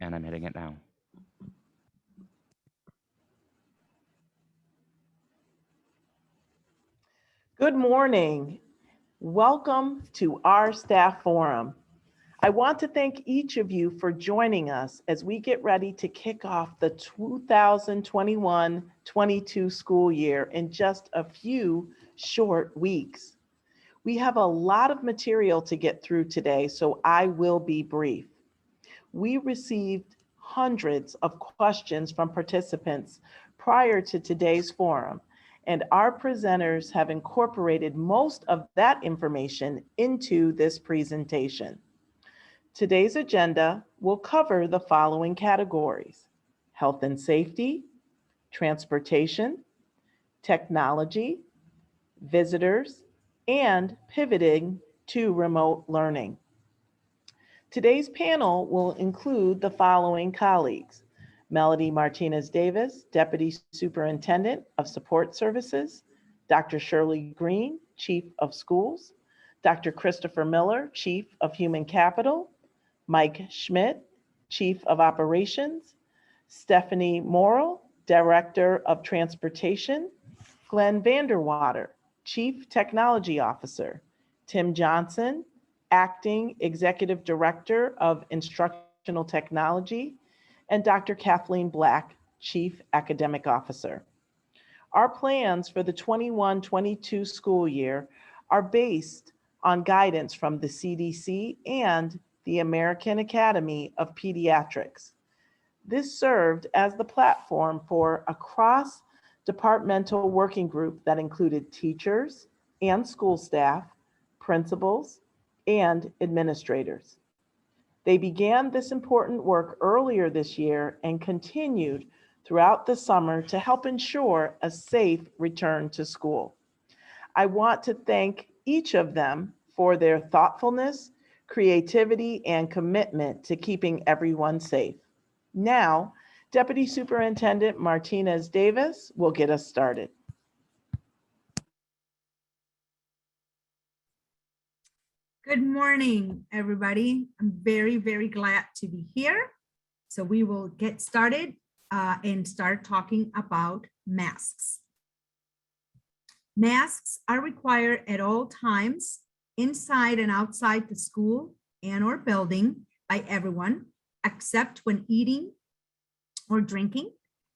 and I'm hitting it now. Good morning. Welcome to our staff forum. I want to thank each of you for joining us as we get ready to kick off the 2021-22 school year in just a few short weeks. We have a lot of material to get through today, so I will be brief. We received hundreds of questions from participants prior to today's forum, and our presenters have incorporated most of that information into this presentation. Today's agenda will cover the following categories: health and safety, transportation, technology, visitors, and pivoting to remote learning. Today's panel will include the following colleagues: Melody Martinez-Davis, Deputy Superintendent of Support Services; Dr. Shirley Green, Chief of Schools; Dr. Christopher Miller, Chief of Human Capital; Mike Schmidt, Chief of Operations; Stephanie Morrill, Director of Transportation; Glenn Vandewater, Chief Technology Officer; Tim Johnson, Acting Executive Director of Instructional Technology; and Dr. Kathleen Black, Chief Academic Officer. Our plans for the 21-22 school year are based on guidance from the CDC and the American Academy of Pediatrics. This served as the platform for a cross-departmental working group that included teachers and school staff, principals, and administrators. They began this important work earlier this year and continued throughout the summer to help ensure a safe return to school. I want to thank each of them for their thoughtfulness, creativity, and commitment to keeping everyone safe. Now, Deputy Superintendent Martinez-Davis will get us started. Good morning, everybody. I'm very, very glad to be here. So we will get started and start talking about masks. Masks are required at all times inside and outside the school and or building by everyone, except when eating or drinking.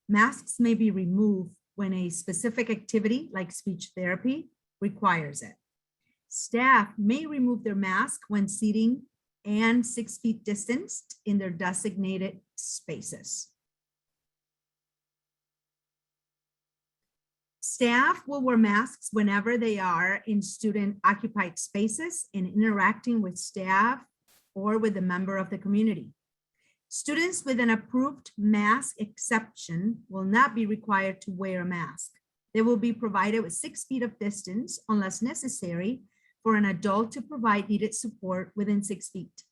Masks may be removed when a specific activity like speech therapy requires it. Staff may remove their mask when seating and 6 feet distanced in their designated spaces. Staff will wear masks whenever they are in student occupied spaces and interacting with staff or with a member of the community. Students with an approved mask exception will not be required to wear a mask. They will be provided with 6 feet of distance unless necessary for an adult to provide needed support within 6 feet.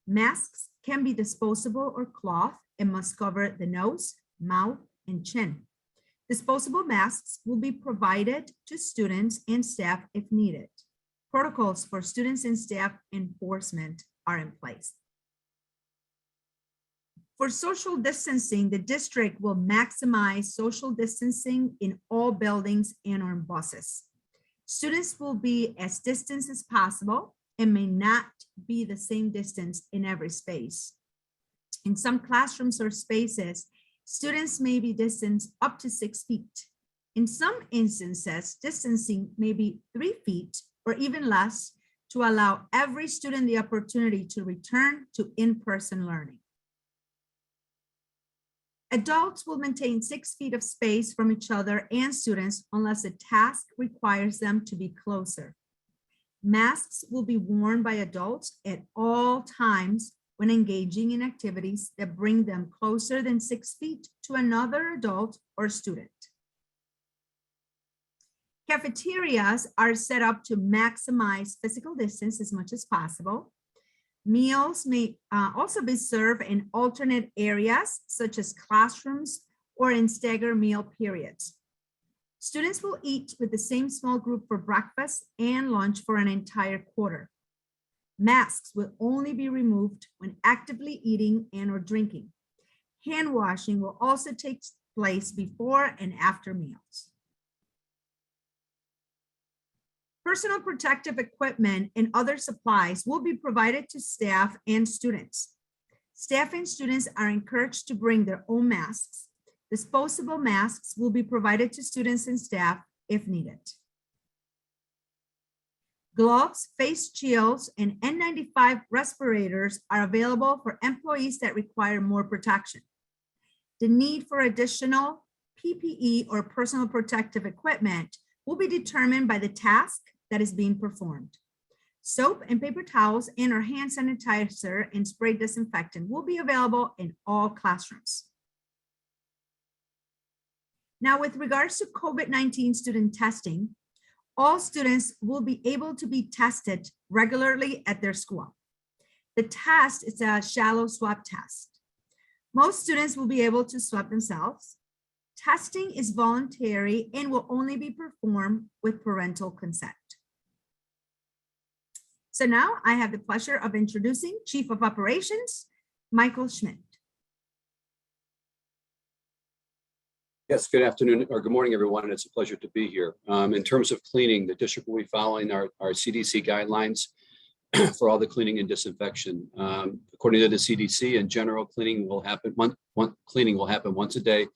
Masks can be disposable or cloth and must cover the nose, mouth, and chin. Disposable masks will be provided to students and staff if needed. Protocols for students and staff enforcement are in place. For social distancing, the district will maximize social distancing in all buildings and on buses. Students will be as distant as possible and may not be the same distance in every space. In some classrooms or spaces, students may be distanced up to 6 feet. In some instances, distancing may be 3 feet or even less to allow every student the opportunity to return to in-person learning. Adults will maintain 6 feet of space from each other and students unless a task requires them to be closer. Masks will be worn by adults at all times when engaging in activities that bring them closer than 6 feet to another adult or student. Cafeterias are set up to maximize physical distance as much as possible. Meals may also be served in alternate areas, such as classrooms or in staggered meal periods. Students will eat with the same small group for breakfast and lunch for an entire quarter. Masks will only be removed when actively eating and or drinking. Hand washing will also take place before and after meals. Personal protective equipment and other supplies will be provided to staff and students. Staff and students are encouraged to bring their own masks. Disposable masks will be provided to students and staff if needed. Gloves, face shields, and N95 respirators are available for employees that require more protection. The need for additional PPE or personal protective equipment will be determined by the task that is being performed. Soap and paper towels and or hand sanitizer and spray disinfectant will be available in all classrooms. Now, with regards to COVID-19 student testing, all students will be able to be tested regularly at their school. The test is a shallow swab test. Most students will be able to swab themselves. Testing is voluntary and will only be performed with parental consent. So now I have the pleasure of introducing Chief of Operations, Michael Schmidt. Yes, good afternoon or good morning, everyone. It's a pleasure to be here. In terms of cleaning, the district will be following our CDC guidelines for all the cleaning and disinfection. According to the CDC, in general, cleaning will happen once a day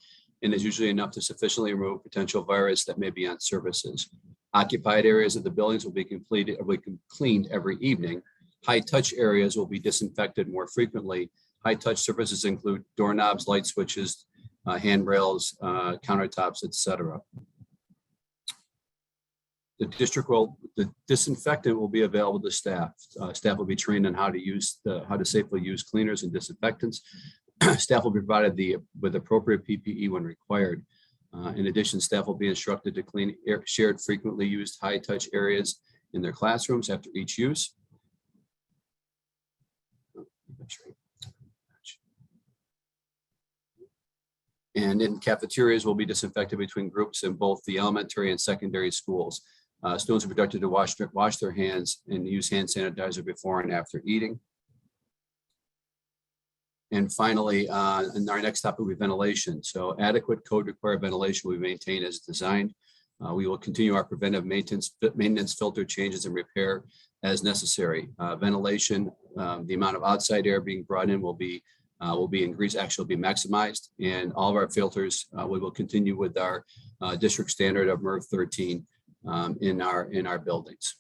and is usually enough to sufficiently remove potential virus that may be on surfaces. Occupied areas of the buildings will be cleaned every evening. High-touch areas will be disinfected more frequently. High-touch surfaces include doorknobs, light switches, handrails, countertops, etc. The disinfectant will be available to staff. Staff will be trained on how to safely use cleaners and disinfectants. Staff will be provided with appropriate PPE when required. In addition, staff will be instructed to clean shared frequently used high-touch areas in their classrooms after each use. And in cafeterias will be disinfected between groups in both the elementary and secondary schools. Students are directed to wash their hands and use hand sanitizer before and after eating. And finally, and our next topic will be ventilation. So adequate code required ventilation will be maintained as designed. We will continue our preventive maintenance filter changes and repair as necessary. Ventilation, the amount of outside air being brought in will be increased, actually will be maximized. And all of our filters, we will continue with our district standard of MERV 13 in our buildings.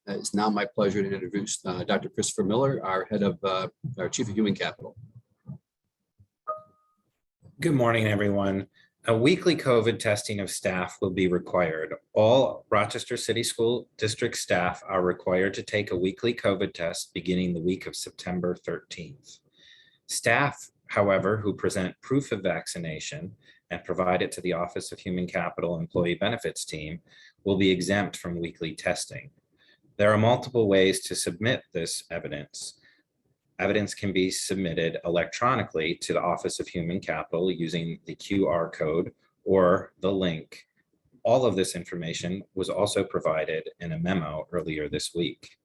It's now my pleasure to introduce Dr. Christopher Miller, our head of our Chief of Human Capital. Good morning, everyone. A weekly COVID testing of staff will be required. All Rochester City School District staff are required to take a weekly COVID test beginning the week of September 13th. Staff, however, who present proof of vaccination and provide it to the Office of Human Capital Employee Benefits team will be exempt from weekly testing. There are multiple ways to submit this evidence. Evidence can be submitted electronically to the Office of Human Capital using the QR code or the link. All of this information was also provided in a memo earlier this week.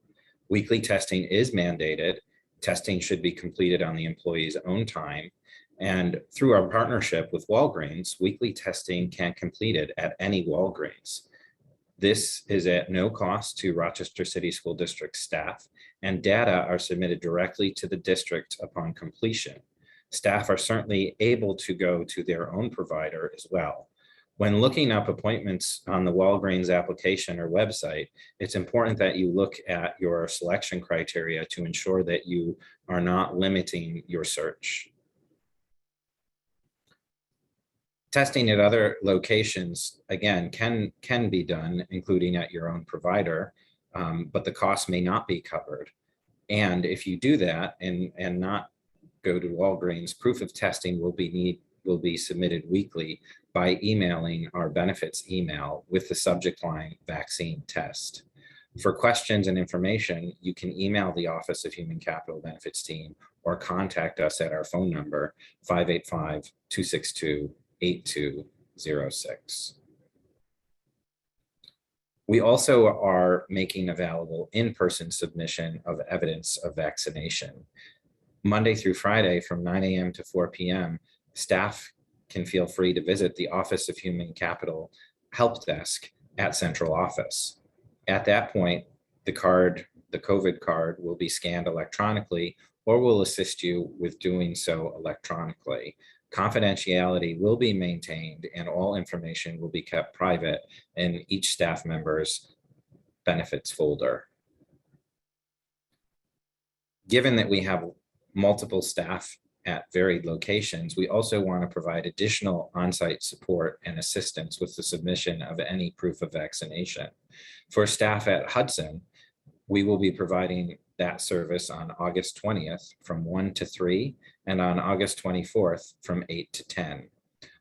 Weekly testing is mandated. Testing should be completed on the employee's own time. And through our partnership with Walgreens, weekly testing can be completed at any Walgreens. This is at no cost to Rochester City School District staff, and data are submitted directly to the district upon completion. Staff are certainly able to go to their own provider as well. When looking up appointments on the Walgreens application or website, it's important that you look at your selection criteria to ensure that you are not limiting your search. Testing at other locations, again, can be done, including at your own provider, but the cost may not be covered. And if you do that and not go to Walgreens, proof of testing will be submitted weekly by emailing our benefits email with the subject line vaccine test. For questions and information, you can email the Office of Human Capital Benefits team or contact us at our phone number 585-262-8206. We also are making available in-person submission of evidence of vaccination. Monday through Friday from 9 a.m. to 4 p.m., staff can feel free to visit the Office of Human Capital help desk at central office. At that point, the COVID card will be scanned electronically or will assist you with doing so electronically. Confidentiality will be maintained and all information will be kept private in each staff member's benefits folder. Given that we have multiple staff at varied locations, we also want to provide additional on-site support and assistance with the submission of any proof of vaccination. For staff at Hudson, we will be providing that service on August 20th from 1 to 3 and on August 24th from 8 to 10.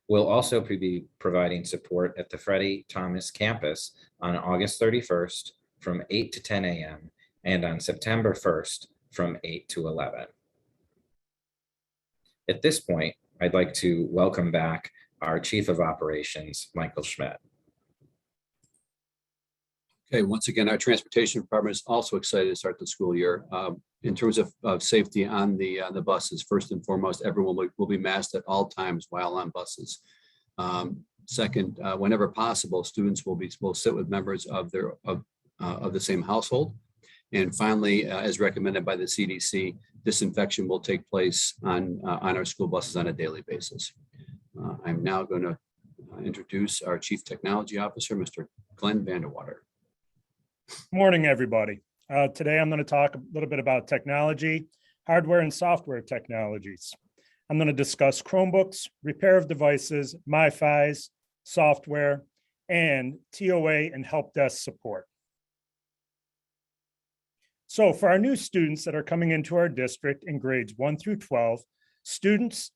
We'll also be providing support at the Freddie Thomas campus on August 31st from 8 to 10 a.m. and on September 1st from 8 to 11. At this point, I'd like to welcome back our Chief of Operations, Michael Schmidt. Okay, once again, our transportation department is also excited to start the school year. In terms of safety on the buses, first and foremost, everyone will be masked at all times while on buses. Second, whenever possible, students will sit with members of the same household. And finally, as recommended by the CDC, disinfection will take place on our school buses on a daily basis. I'm now going to introduce our Chief Technology Officer, Mr. Glenn Vandewater. Morning, everybody. Today I'm going to talk a little bit about technology, hardware and software technologies. I'm going to discuss Chromebooks, repair of devices, MiFis, software, and TOA and help desk support. So for our new students that are coming into our district in grades 1 through 12, students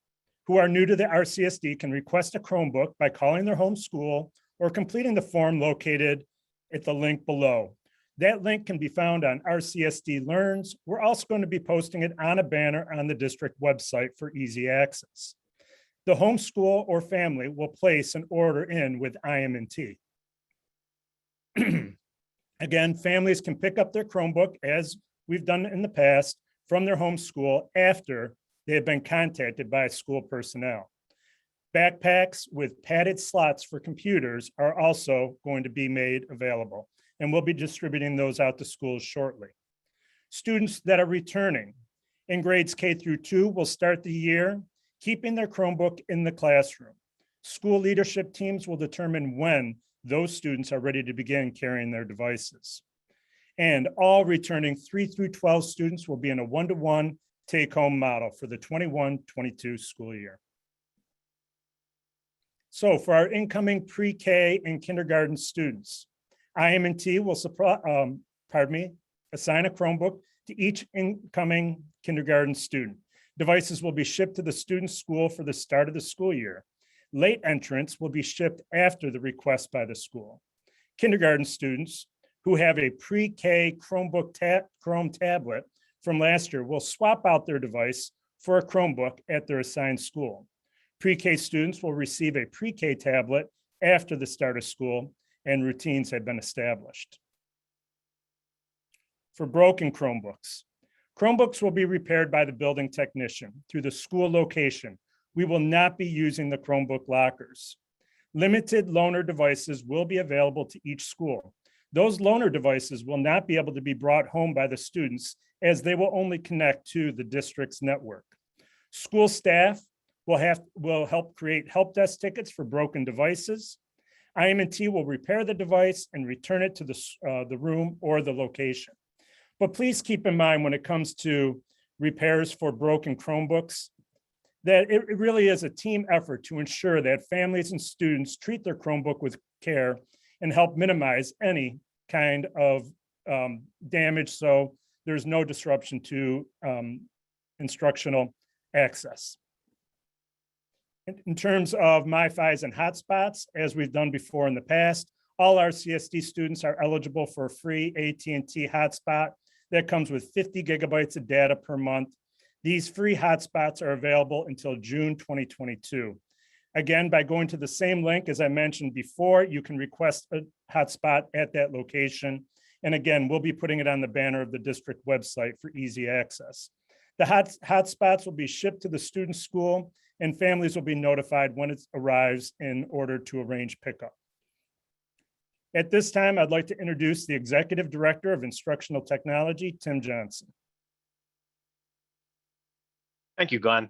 who are new to the RCSD can request a Chromebook by calling their home school or completing the form located at the link below. That link can be found on RCSD Learns. We're also going to be posting it on a banner on the district website for easy access. The homeschool or family will place an order in with IM&T. Again, families can pick up their Chromebook, as we've done in the past, from their home school after they have been contacted by school personnel. Backpacks with padded slots for computers are also going to be made available, and we'll be distributing those out to schools shortly. Students that are returning in grades K through 2 will start the year keeping their Chromebook in the classroom. School leadership teams will determine when those students are ready to begin carrying their devices. And all returning 3 through 12 students will be in a one-to-one take-home model for the 21-22 school year. So for our incoming pre-K and kindergarten students, IM&T will assign a Chromebook to each incoming kindergarten student. Devices will be shipped to the student's school for the start of the school year. Late entrants will be shipped after the request by the school. Kindergarten students who have a pre-K Chromebook Chrome tablet from last year will swap out their device for a Chromebook at their assigned school. Pre-K students will receive a pre-K tablet after the start of school and routines have been established. For broken Chromebooks, Chromebooks will be repaired by the building technician through the school location. We will not be using the Chromebook lockers. Limited loaner devices will be available to each school. Those loaner devices will not be able to be brought home by the students, as they will only connect to the district's network. School staff will help create help desk tickets for broken devices. IM&T will repair the device and return it to the room or the location. But please keep in mind, when it comes to repairs for broken Chromebooks, that it really is a team effort to ensure that families and students treat their Chromebook with care and help minimize any kind of damage, so there's no disruption to instructional access. In terms of MiFis and hotspots, as we've done before in the past, all RCSD students are eligible for a free AT&T hotspot that comes with 50 gigabytes of data per month. These free hotspots are available until June 2022. Again, by going to the same link as I mentioned before, you can request a hotspot at that location. And again, we'll be putting it on the banner of the district website for easy access. The hotspots will be shipped to the student's school, and families will be notified when it arrives in order to arrange pickup. At this time, I'd like to introduce the Executive Director of Instructional Technology, Tim Johnson. Thank you, Glenn.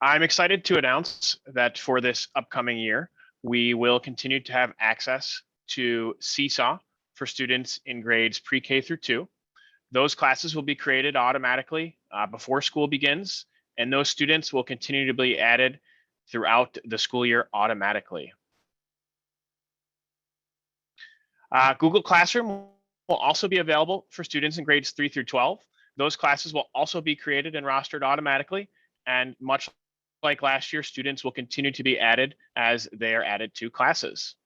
I'm excited to announce that for this upcoming year, we will continue to have access to Seesaw for students in grades pre-K through 2. Those classes will be created automatically before school begins, and those students will continue to be added throughout the school year automatically. Google Classroom will also be available for students in grades 3 through 12. Those classes will also be created and rostered automatically, and much like last year, students will continue to be added as they are added to classes.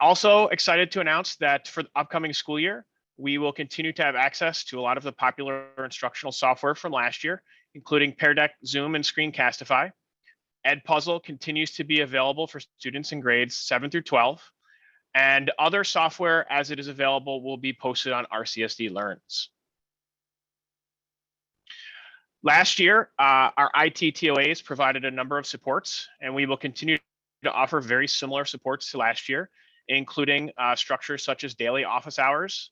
Also excited to announce that for the upcoming school year, we will continue to have access to a lot of the popular instructional software from last year, including Pear Deck, Zoom, and Screencastify. Edpuzzle continues to be available for students in grades 7 through 12, and other software as it is available will be posted on RCSD Learns. Last year, our IT TOAs provided a number of supports, and we will continue to offer very similar supports to last year, including structures such as daily office hours,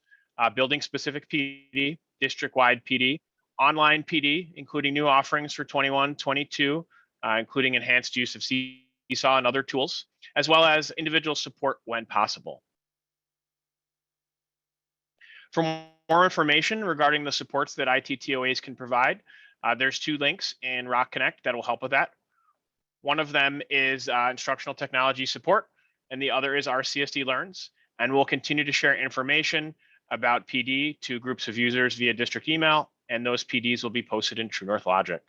building-specific PD, district-wide PD, online PD, including new offerings for 21-22, including enhanced use of Seesaw and other tools, as well as individual support when possible. For more information regarding the supports that IT TOAs can provide, there's 2 links in Rock Connect that will help with that. One of them is instructional technology support, and the other is RCSD Learns. And we'll continue to share information about PD to groups of users via district email, and those PDs will be posted in True North Logic.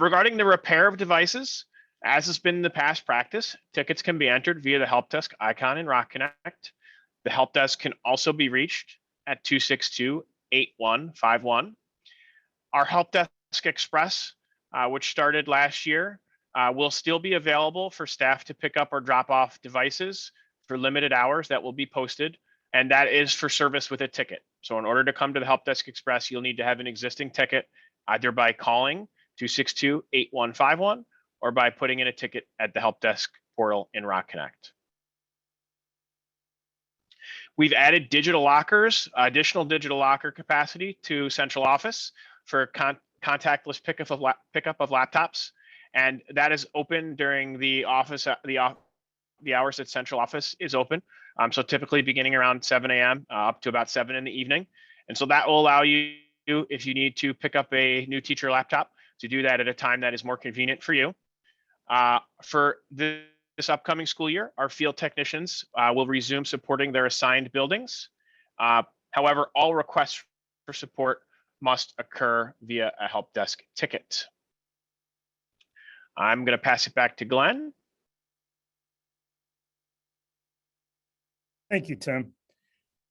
Regarding the repair of devices, as has been the past practice, tickets can be entered via the help desk icon in Rock Connect. The help desk can also be reached at 262-8151. Our help desk express, which started last year, will still be available for staff to pick up or drop off devices for limited hours that will be posted, and that is for service with a ticket. So in order to come to the help desk express, you'll need to have an existing ticket, either by calling 262-8151 or by putting in a ticket at the help desk portal in Rock Connect. We've added digital lockers, additional digital locker capacity to central office for contactless pickup of laptops, and that is open during the office. The hours that central office is open. So typically beginning around 7 a.m. Up to about 7 in the evening, and so that will allow you, if you need to pick up a new teacher laptop, to do that at a time that is more convenient for you. For this upcoming school year, our field technicians will resume supporting their assigned buildings. However, all requests for support must occur via a help desk ticket. I'm going to pass it back to Glenn. Thank you, Tim.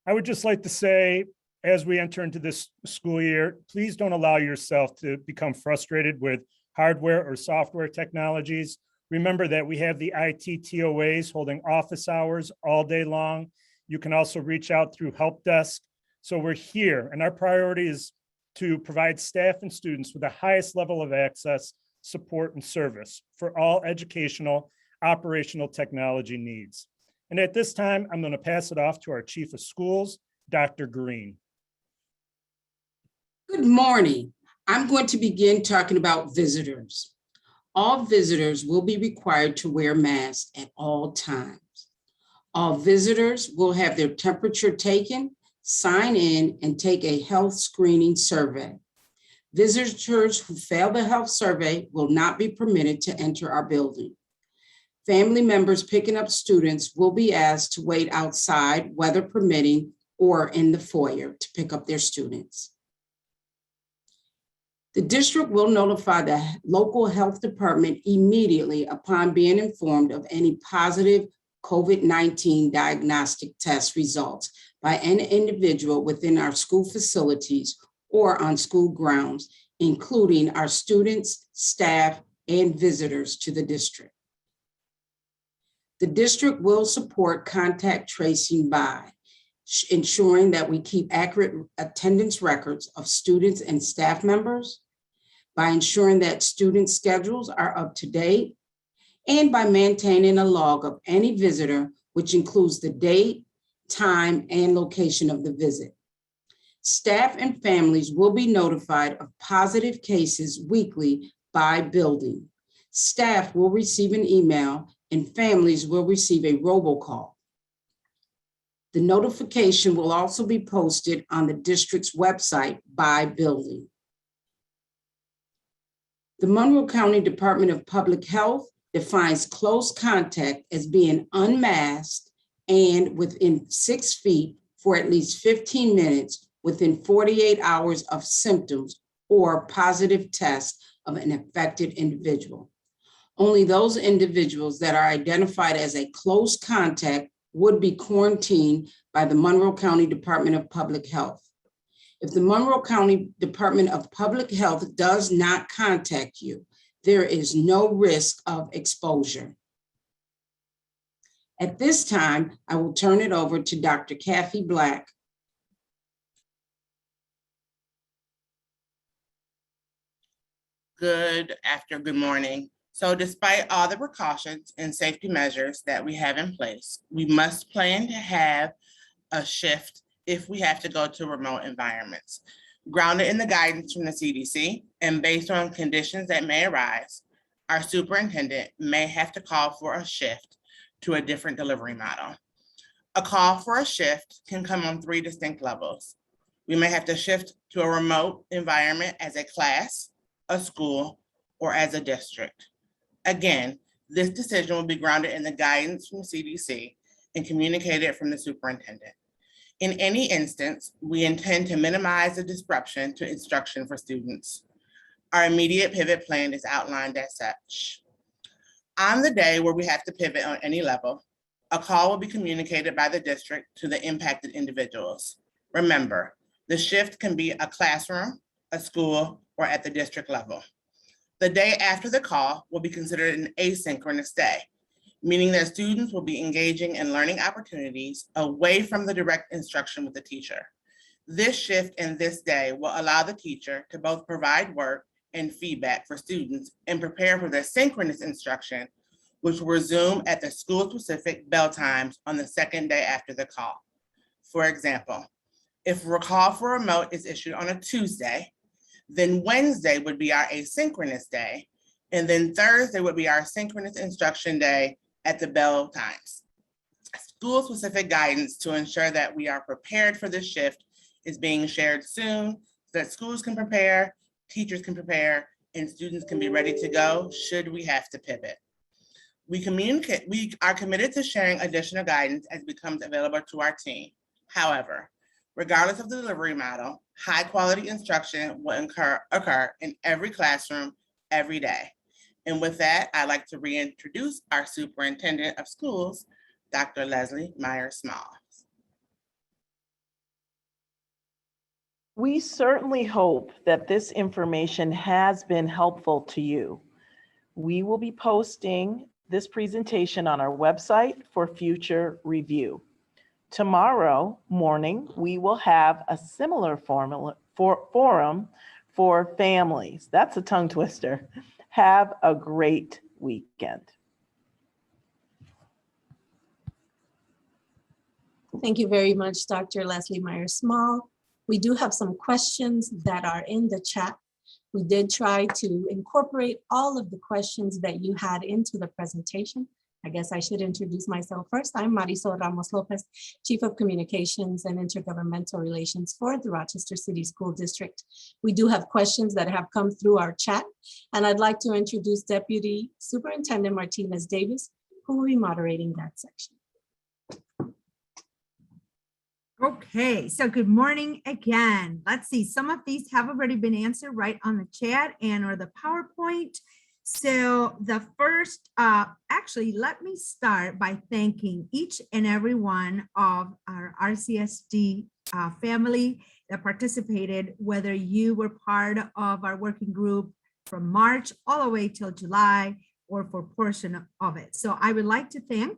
I would just like to say, as we enter into this school year, please don't allow yourself to become frustrated with hardware or software technologies. Remember that we have the IT TOAs holding office hours all day long. You can also reach out through help desk. So we're here, and our priority is to provide staff and students with the highest level of access, support, and service for all educational, operational technology needs. And at this time, I'm going to pass it off to our Chief of Schools, Dr. Green. Good morning. I'm going to begin talking about visitors. All visitors will be required to wear masks at all times. All visitors will have their temperature taken, sign in, and take a health screening survey. Visitors who fail the health survey will not be permitted to enter our building. Family members picking up students will be asked to wait outside, weather permitting, or in the foyer to pick up their students. The district will notify the local health department immediately upon being informed of any positive COVID-19 diagnostic test results by an individual within our school facilities or on school grounds, including our students, staff, and visitors to the district. The district will support contact tracing by ensuring that we keep accurate attendance records of students and staff members, by ensuring that student schedules are up to date, and by maintaining a log of any visitor, which includes the date, time, and location of the visit. Staff and families will be notified of positive cases weekly by building. Staff will receive an email and families will receive a robocall. The notification will also be posted on the district's website by building. The Monroe County Department of Public Health defines close contact as being unmasked and within 6 feet for at least 15 minutes within 48 hours of symptoms or positive test of an affected individual. Only those individuals that are identified as a close contact would be quarantined by the Monroe County Department of Public Health. If the Monroe County Department of Public Health does not contact you, there is no risk of exposure. At this time, I will turn it over to Dr. Kathy Black. Good morning. So despite all the precautions and safety measures that we have in place, we must plan to have a shift if we have to go to remote environments. Grounded in the guidance from the CDC and based on conditions that may arise, our superintendent may have to call for a shift to a different delivery model. A call for a shift can come on 3 distinct levels. We may have to shift to a remote environment as a class, a school, or as a district. Again, this decision will be grounded in the guidance from CDC and communicated from the superintendent. In any instance, we intend to minimize the disruption to instruction for students. Our immediate pivot plan is outlined as such. On the day where we have to pivot on any level, a call will be communicated by the district to the impacted individuals. Remember, the shift can be a classroom, a school, or at the district level. The day after the call will be considered an asynchronous day, meaning that students will be engaging in learning opportunities away from the direct instruction with the teacher. This shift in this day will allow the teacher to both provide work and feedback for students and prepare for the synchronous instruction, which will resume at the school-specific bell times on the second day after the call. For example, if a call for remote is issued on a Tuesday, then Wednesday would be our asynchronous day, and then Thursday would be our synchronous instruction day at the bell times. School-specific guidance to ensure that we are prepared for this shift is being shared soon so that schools can prepare, teachers can prepare, and students can be ready to go should we have to pivot. We are committed to sharing additional guidance as it becomes available to our team. However, regardless of the delivery model, high quality instruction will occur in every classroom every day. And with that, I'd like to reintroduce our Superintendent of Schools, Dr. Leslie Myers-Small. We certainly hope that this information has been helpful to you. We will be posting this presentation on our website for future review. Tomorrow morning, we will have a similar forum for families. That's a tongue twister. Have a great weekend. Thank you very much, Dr. Leslie Myers-Small. We do have some questions that are in the chat. We did try to incorporate all of the questions that you had into the presentation. I guess I should introduce myself first. I'm Marisol Ramos Lopez, Chief of Communications and Intergovernmental Relations for the Rochester City School District. We do have questions that have come through our chat, and I'd like to introduce Deputy Superintendent Martinez Davis, who will be moderating that section. Okay, so good morning again. Let's see, some of these have already been answered right on the chat and or the PowerPoint. So the first, actually, let me start by thanking each and every one of our RCSD family that participated, whether you were part of our working group from March all the way till July or for portion of it. So I would like to thank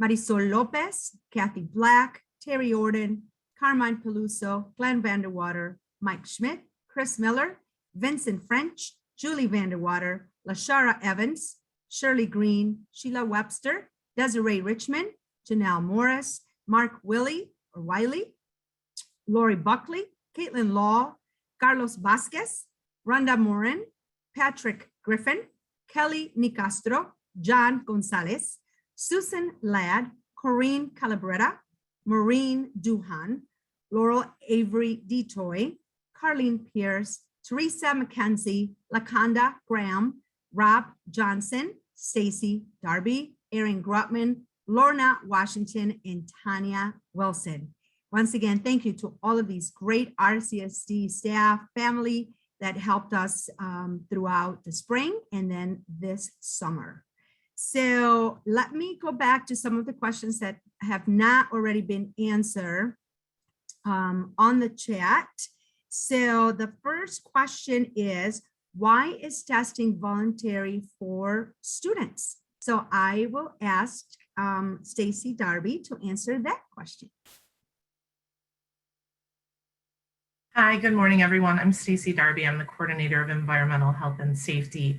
Marisol Lopez, Kathy Black, Terry Orden, Carmine Peluso, Glenn Vandewater, Mike Schmidt, Chris Miller, Vincent French, Julie Vandewater, LaShara Evans, Shirley Green, Sheila Webster, Desiree Richmond, Janelle Morris, Mark Wiley, Lori Buckley, Caitlin Law, Carlos Vasquez, Rhonda Morin, Patrick Griffin, Kelly Nicastro, John Gonzalez, Susan Ladd, Corinne Calabretta, Maureen Duhan, Laurel Avery Detoy, Carlene Pierce, Teresa McKenzie, Lakanda Graham, Rob Johnson, Stacey Darby, Erin Grutman, Lorna Washington, and Tanya Wilson. Once again, thank you to all of these great RCSD staff, family that helped us throughout the spring and then this summer. So let me go back to some of the questions that have not already been answered on the chat. So the first question is, why is testing voluntary for students? So I will ask Stacey Darby to answer that question. Hi, good morning, everyone. I'm Stacey Darby. I'm the coordinator of environmental health and safety.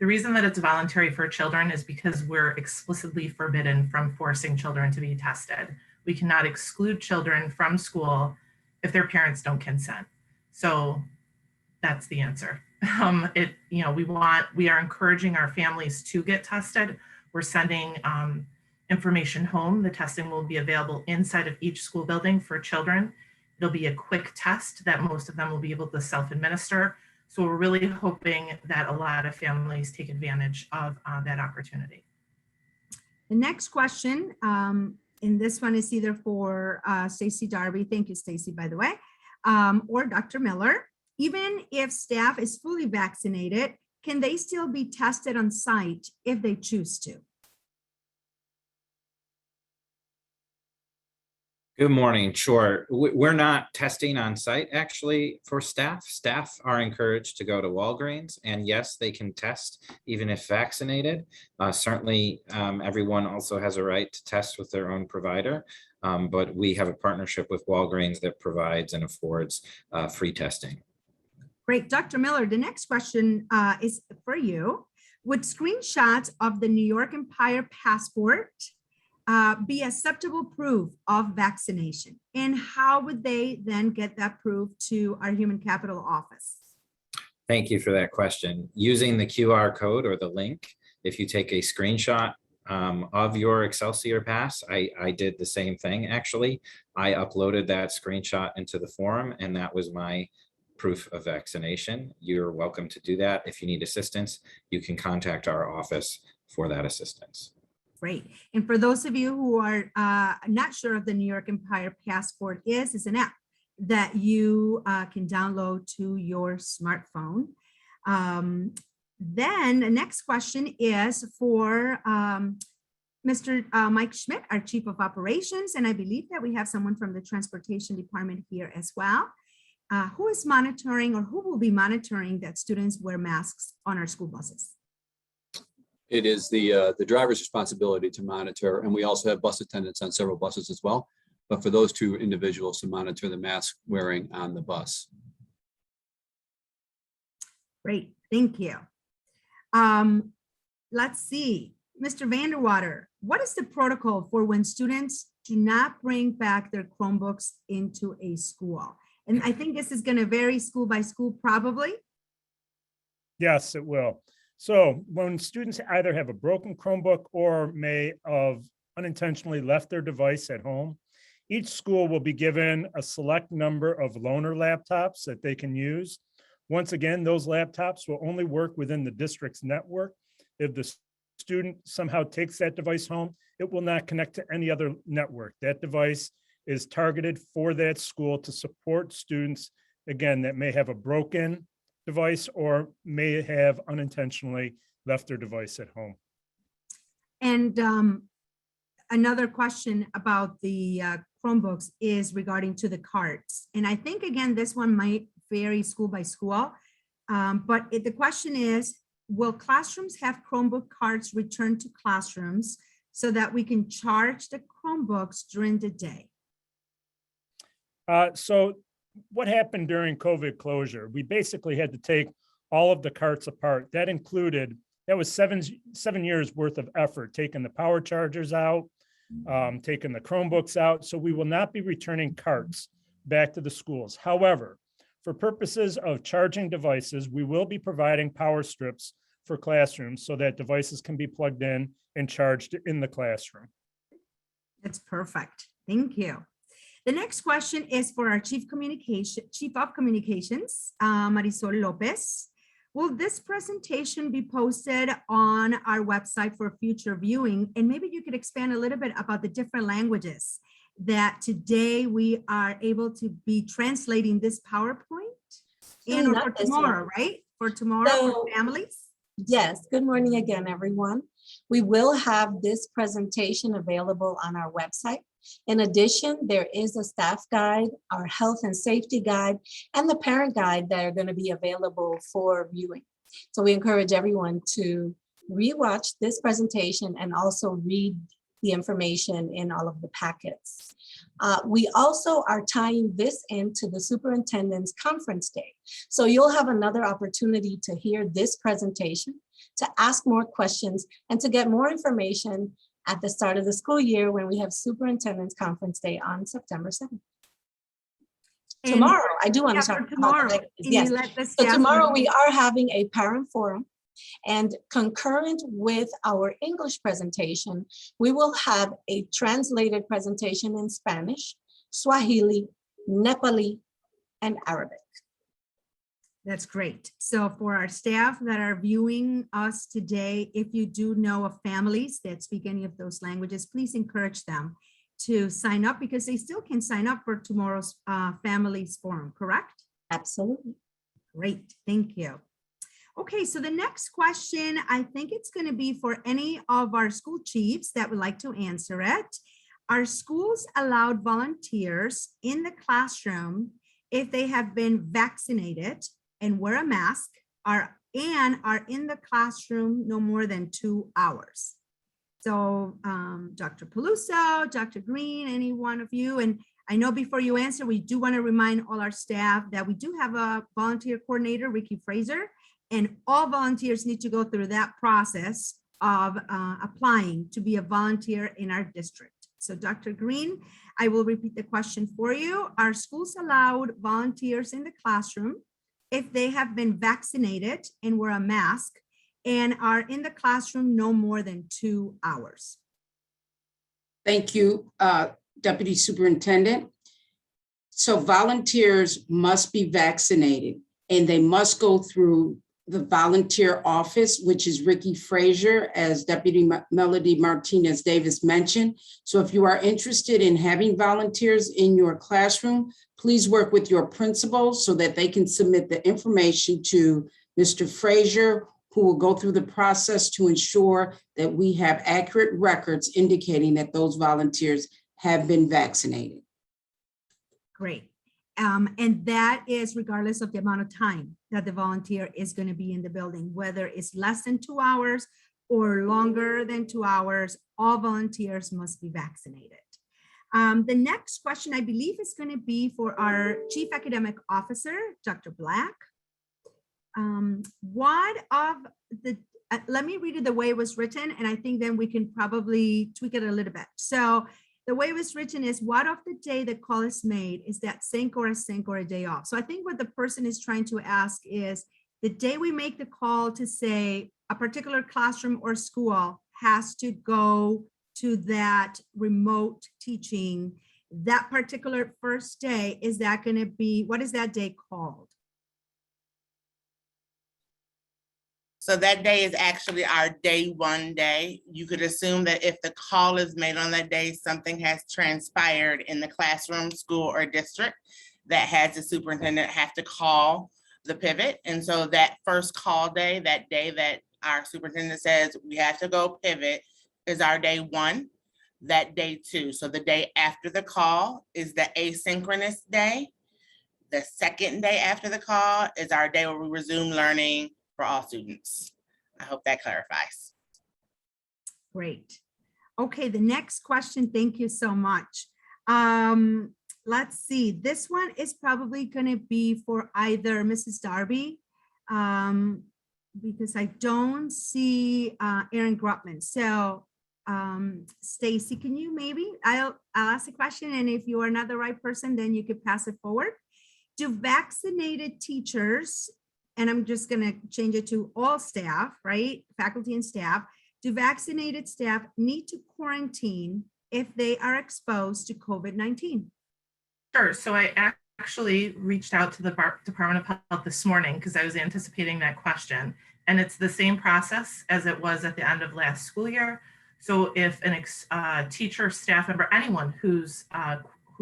The reason that it's voluntary for children is because we're explicitly forbidden from forcing children to be tested. We cannot exclude children from school if their parents don't consent. So that's the answer. We are encouraging our families to get tested. We're sending information home. The testing will be available inside of each school building for children. It'll be a quick test that most of them will be able to self-administer. So we're really hoping that a lot of families take advantage of that opportunity. The next question, and this one is either for Stacey Darby, thank you, Stacey, by the way, or Dr. Miller. Even if staff is fully vaccinated, can they still be tested on site if they choose to? Good morning. Sure. We're not testing on site actually for staff. Staff are encouraged to go to Walgreens, and yes, they can test even if vaccinated. Certainly, everyone also has a right to test with their own provider, but we have a partnership with Walgreens that provides and affords free testing. Great. Dr. Miller, the next question is for you. Would screenshots of the New York Empire passport be acceptable proof of vaccination? And how would they then get that proof to our Human Capital Office? Thank you for that question. Using the QR code or the link, if you take a screenshot of your Excelsior Pass, I did the same thing actually. I uploaded that screenshot into the forum, and that was my proof of vaccination. You're welcome to do that. If you need assistance, you can contact our office for that assistance. Great. And for those of you who are not sure of the New York Empire Passport is an app that you can download to your smartphone. Then the next question is for Mr. Mike Schmidt, our Chief of Operations, and I believe that we have someone from the Transportation Department here as well. Who is monitoring, or who will be monitoring that students wear masks on our school buses? It is the driver's responsibility to monitor, and we also have bus attendants on several buses as well. But for those two individuals to monitor the mask wearing on the bus. Great, thank you. Let's see, Mr. Vandewater, what is the protocol for when students do not bring back their Chromebooks into a school? And I think this is going to vary school by school, probably. Yes, it will. So when students either have a broken Chromebook or may have unintentionally left their device at home, each school will be given a select number of loaner laptops that they can use. Once again, those laptops will only work within the district's network. If the student somehow takes that device home, it will not connect to any other network. That device is targeted for that school to support students, again, that may have a broken device or may have unintentionally left their device at home. And another question about the Chromebooks is regarding to the cards. And I think, again, this one might vary school by school. But the question is, will classrooms have Chromebook cards returned to classrooms so that we can charge the Chromebooks during the day? So what happened during COVID closure? We basically had to take all of the carts apart. That was seven years worth of effort, taking the power chargers out, taking the Chromebooks out. So we will not be returning carts back to the schools. However, for purposes of charging devices, we will be providing power strips for classrooms so that devices can be plugged in and charged in the classroom. That's perfect. Thank you. The next question is for our Chief of Communications, Marisol Lopez. Will this presentation be posted on our website for future viewing? And maybe you could expand a little bit about the different languages that today we are able to be translating this PowerPoint and for tomorrow, right? For tomorrow for families? Yes, good morning again, everyone. We will have this presentation available on our website. In addition, there is a staff guide, our health and safety guide, and the parent guide that are going to be available for viewing. So we encourage everyone to rewatch this presentation and also read the information in all of the packets. We also are tying this into the superintendent's conference day. So you'll have another opportunity to hear this presentation, to ask more questions, and to get more information at the start of the school year when we have superintendent's conference day on September 7th. And tomorrow, I do want to talk about that. Yes. So tomorrow we are having a parent forum, and concurrent with our English presentation, we will have a translated presentation in Spanish, Swahili, Nepali, and Arabic. That's great. So for our staff that are viewing us today, if you do know of families that speak any of those languages, please encourage them to sign up, because they still can sign up for tomorrow's families forum, correct? Absolutely. Great, thank you. Okay, so the next question, I think it's going to be for any of our school chiefs that would like to answer it. Are schools allowed volunteers in the classroom if they have been vaccinated and wear a mask and are in the classroom no more than 2 hours? So Dr. Peluso, Dr. Green, any one of you, and I know before you answer, we do want to remind all our staff that we do have a volunteer coordinator, Ricky Fraser, and all volunteers need to go through that process of applying to be a volunteer in our district. So Dr. Green, I will repeat the question for you. Are schools allowed volunteers in the classroom if they have been vaccinated and wear a mask and are in the classroom no more than 2 hours? Thank you, Deputy Superintendent. So volunteers must be vaccinated, and they must go through the volunteer office, which is Ricky Fraser, as Deputy Melody Martinez Davis mentioned. So if you are interested in having volunteers in your classroom, please work with your principals so that they can submit the information to Mr. Fraser, who will go through the process to ensure that we have accurate records indicating that those volunteers have been vaccinated. Great. And that is regardless of the amount of time that the volunteer is going to be in the building, whether it's less than 2 hours or longer than 2 hours, all volunteers must be vaccinated. The next question, I believe, is going to be for our Chief Academic Officer, Dr. Black. Let me read it the way it was written, and I think then we can probably tweak it a little bit. So the way it was written is, what of the day the call is made, is that sync or a day off? So I think what the person is trying to ask is, the day we make the call to say a particular classroom or school has to go to that remote teaching, that particular first day, is that going to be, what is that day called? So that day is actually our day one day. You could assume that if the call is made on that day, something has transpired in the classroom, school, or district that has the superintendent have to call the pivot. And so that first call day, that our superintendent says we have to go pivot, is our day one. that day too. So the day after the call is the asynchronous day. The second day after the call is our day where we resume learning for all students. I hope that clarifies. Great. Okay, the next question, thank you so much. Let's see, this one is probably going to be for either Mrs. Darby, because I don't see Aaron Grutman. So Stacey, can you maybe, I'll ask a question, and if you are not the right person, then you could pass it forward. Do vaccinated teachers, and I'm just going to change it to all staff, right? Faculty and staff. Do vaccinated staff need to quarantine if they are exposed to COVID-19? Sure. So I actually reached out to the Department of Health this morning because I was anticipating that question. And it's the same process as it was at the end of last school year. So if a teacher, staff member, anyone who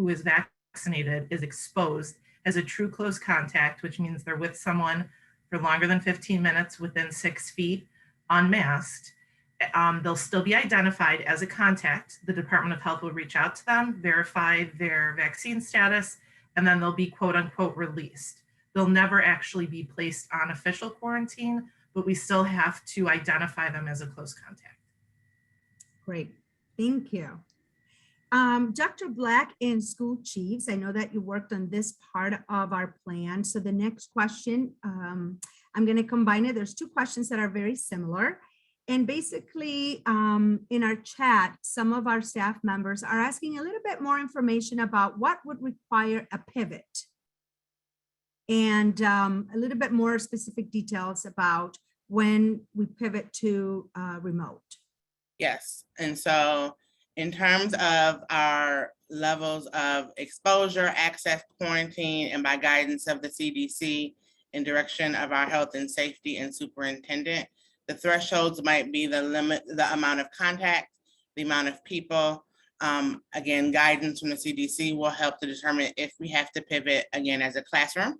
is vaccinated is exposed as a true close contact, which means they're with someone for longer than 15 minutes within 6 feet unmasked, they'll still be identified as a contact. The Department of Health will reach out to them, verify their vaccine status, and then they'll be quote unquote released. They'll never actually be placed on official quarantine, but we still have to identify them as a close contact. Great, thank you. Dr. Black and school chiefs, I know that you worked on this part of our plan. So the next question, I'm going to combine it. There's two questions that are very similar. And basically, in our chat, some of our staff members are asking a little bit more information about what would require a pivot and a little bit more specific details about when we pivot to remote. Yes, and so in terms of our levels of exposure, access, quarantine, and by guidance of the CDC and direction of our health and safety and superintendent, the thresholds might be the limit, the amount of contact, the amount of people. Again, guidance from the CDC will help to determine if we have to pivot again as a classroom,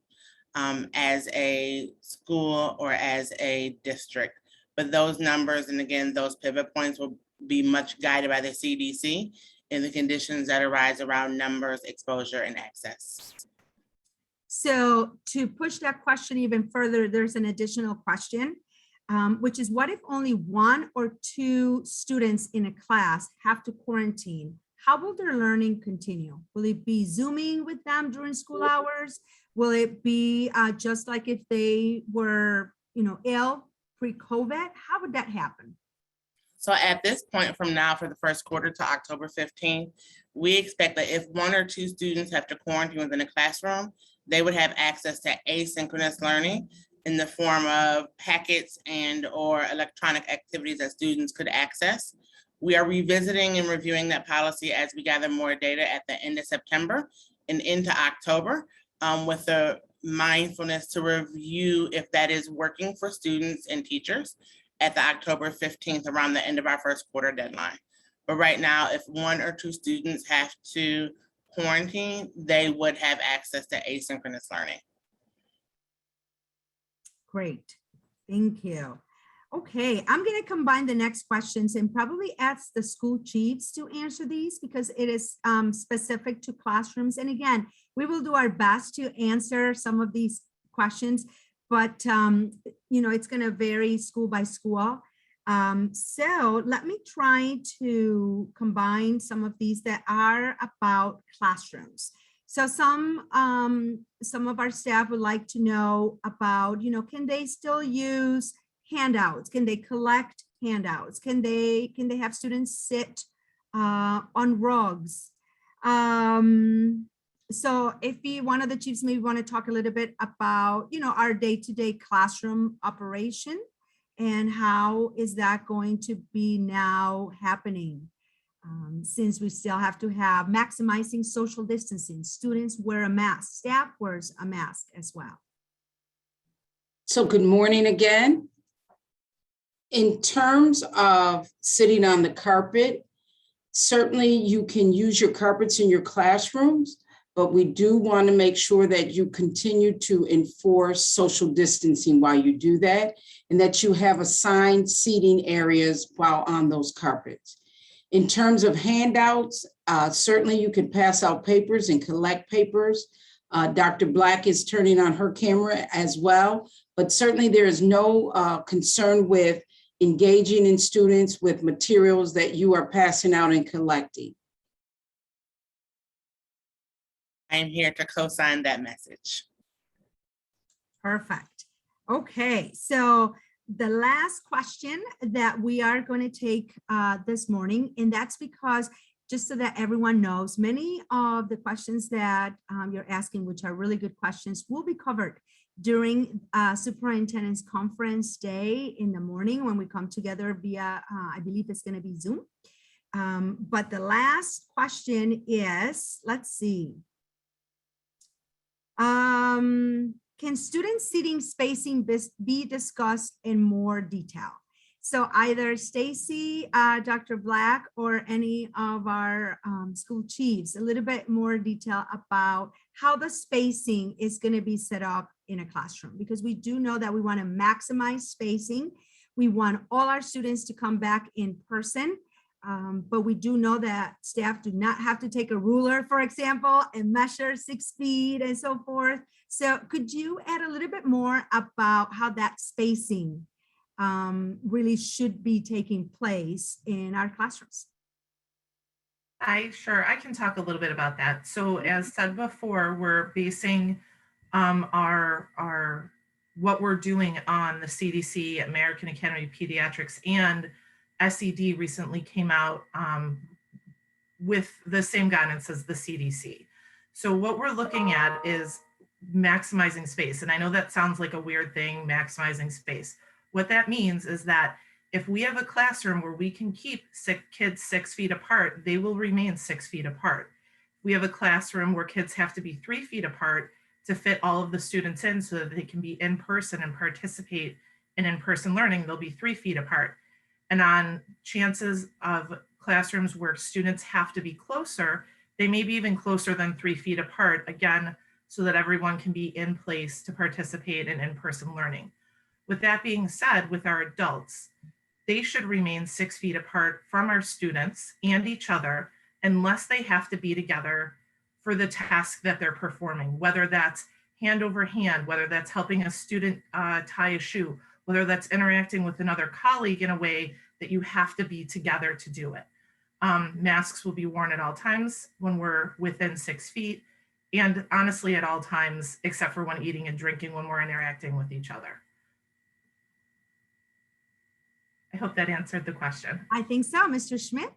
as a school, or as a district. But those numbers, and again, those pivot points will be much guided by the CDC in the conditions that arise around numbers, exposure, and access. So to push that question even further, there's an additional question, which is what if only 1 or 2 students in a class have to quarantine? How will their learning continue? Will it be Zooming with them during school hours? Will it be just like if they were, ill pre-COVID? How would that happen? So at this point from now for the first quarter to October 15th, we expect that if 1 or 2 students have to quarantine within a classroom, they would have access to asynchronous learning in the form of packets and or electronic activities that students could access. We are revisiting and reviewing that policy as we gather more data at the end of September and into October, with the mindfulness to review if that is working for students and teachers at the October 15th, around the end of our first quarter deadline. But right now, if 1 or 2 students have to quarantine, they would have access to asynchronous learning. Great, thank you. Okay, I'm going to combine the next questions and probably ask the school chiefs to answer these because it is specific to classrooms. And again, we will do our best to answer some of these questions, but it's going to vary school by school. So let me try to combine some of these that are about classrooms. So some of our staff would like to know about, can they still use handouts? Can they collect handouts? Can they have students sit on rugs? So if one of the chiefs maybe want to talk a little bit about, our day-to-day classroom operation and how is that going to be now happening? Since we still have to have maximizing social distancing, students wear a mask, staff wears a mask as well. So good morning again. In terms of sitting on the carpet, certainly you can use your carpets in your classrooms, but we do want to make sure that you continue to enforce social distancing while you do that, and that you have assigned seating areas while on those carpets. In terms of handouts, certainly you can pass out papers and collect papers. Dr. Black is turning on her camera as well, but certainly there is no concern with engaging in students with materials that you are passing out and collecting. I'm here to co-sign that message. Perfect. Okay, so the last question that we are going to take this morning, and that's because just so that everyone knows, many of the questions that you're asking, which are really good questions, will be covered during Superintendent's Conference Day in the morning when we come together via, I believe it's going to be Zoom. But the last question is, let's see. Can student seating spacing be discussed in more detail? So either Stacey, Dr. Black, or any of our school chiefs, a little bit more detail about how the spacing is going to be set up in a classroom, because we do know that we want to maximize spacing. We want all our students to come back in person, but we do know that staff do not have to take a ruler, for example, and measure 6 feet and so forth. So could you add a little bit more about how that spacing really should be taking place in our classrooms? I can talk a little bit about that. So as said before, we're basing our what we're doing on the CDC, American Academy of Pediatrics, and SED recently came out with the same guidance as the CDC. So what we're looking at is maximizing space. And I know that sounds like a weird thing, maximizing space. What that means is that if we have a classroom where we can keep kids 6 feet apart, they will remain 6 feet apart. We have a classroom where kids have to be 3 feet apart to fit all of the students in so that they can be in person and participate in in-person learning, they'll be 3 feet apart. And on chances of classrooms where students have to be closer, they may be even closer than 3 feet apart, again, so that everyone can be in place to participate in in-person learning. With that being said, with our adults, they should remain 6 feet apart from our students and each other unless they have to be together for the task that they're performing, whether that's hand over hand, whether that's helping a student tie a shoe, whether that's interacting with another colleague in a way that you have to be together to do it. Masks will be worn at all times when we're within 6 feet, and honestly at all times, except for when eating and drinking, when we're interacting with each other. I hope that answered the question. I think so, Mr. Schmidt.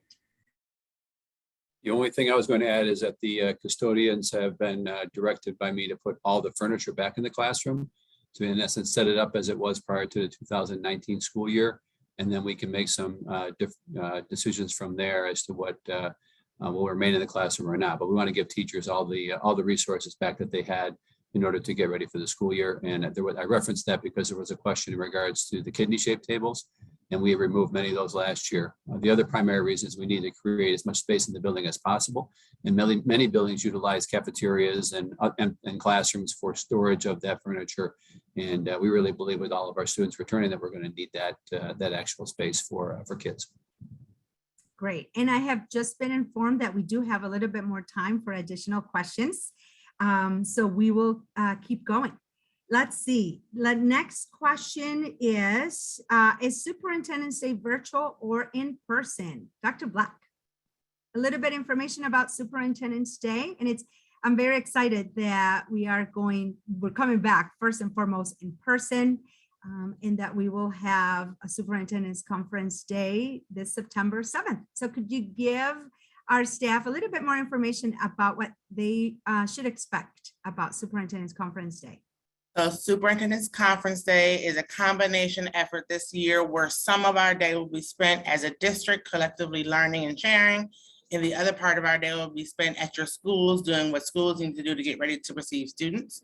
The only thing I was going to add is that the custodians have been directed by me to put all the furniture back in the classroom to, in essence, set it up as it was prior to the 2019 school year. And then we can make some decisions from there as to what will remain in the classroom or not. But we want to give teachers all the resources back that they had in order to get ready for the school year. And I referenced that because there was a question in regards to the kidney-shaped tables, and we removed many of those last year. The other primary reason is we need to create as much space in the building as possible. And many buildings utilize cafeterias and classrooms for storage of that furniture. And we really believe with all of our students returning that we're going to need that actual space for kids. Great. And I have just been informed that we do have a little bit more time for additional questions. So we will keep going. Let's see. The next question is Superintendent's Day virtual or in person? Dr. Black, a little bit information about Superintendent's Day. And I'm very excited that we're coming back first and foremost in person, and that we will have a Superintendent's Conference Day this September 7th. So could you give our staff a little bit more information about what they should expect about Superintendent's Conference Day? So Superintendent's Conference Day is a combination effort this year where some of our day will be spent as a district collectively learning and sharing, and the other part of our day will be spent at your schools doing what schools need to do to get ready to receive students.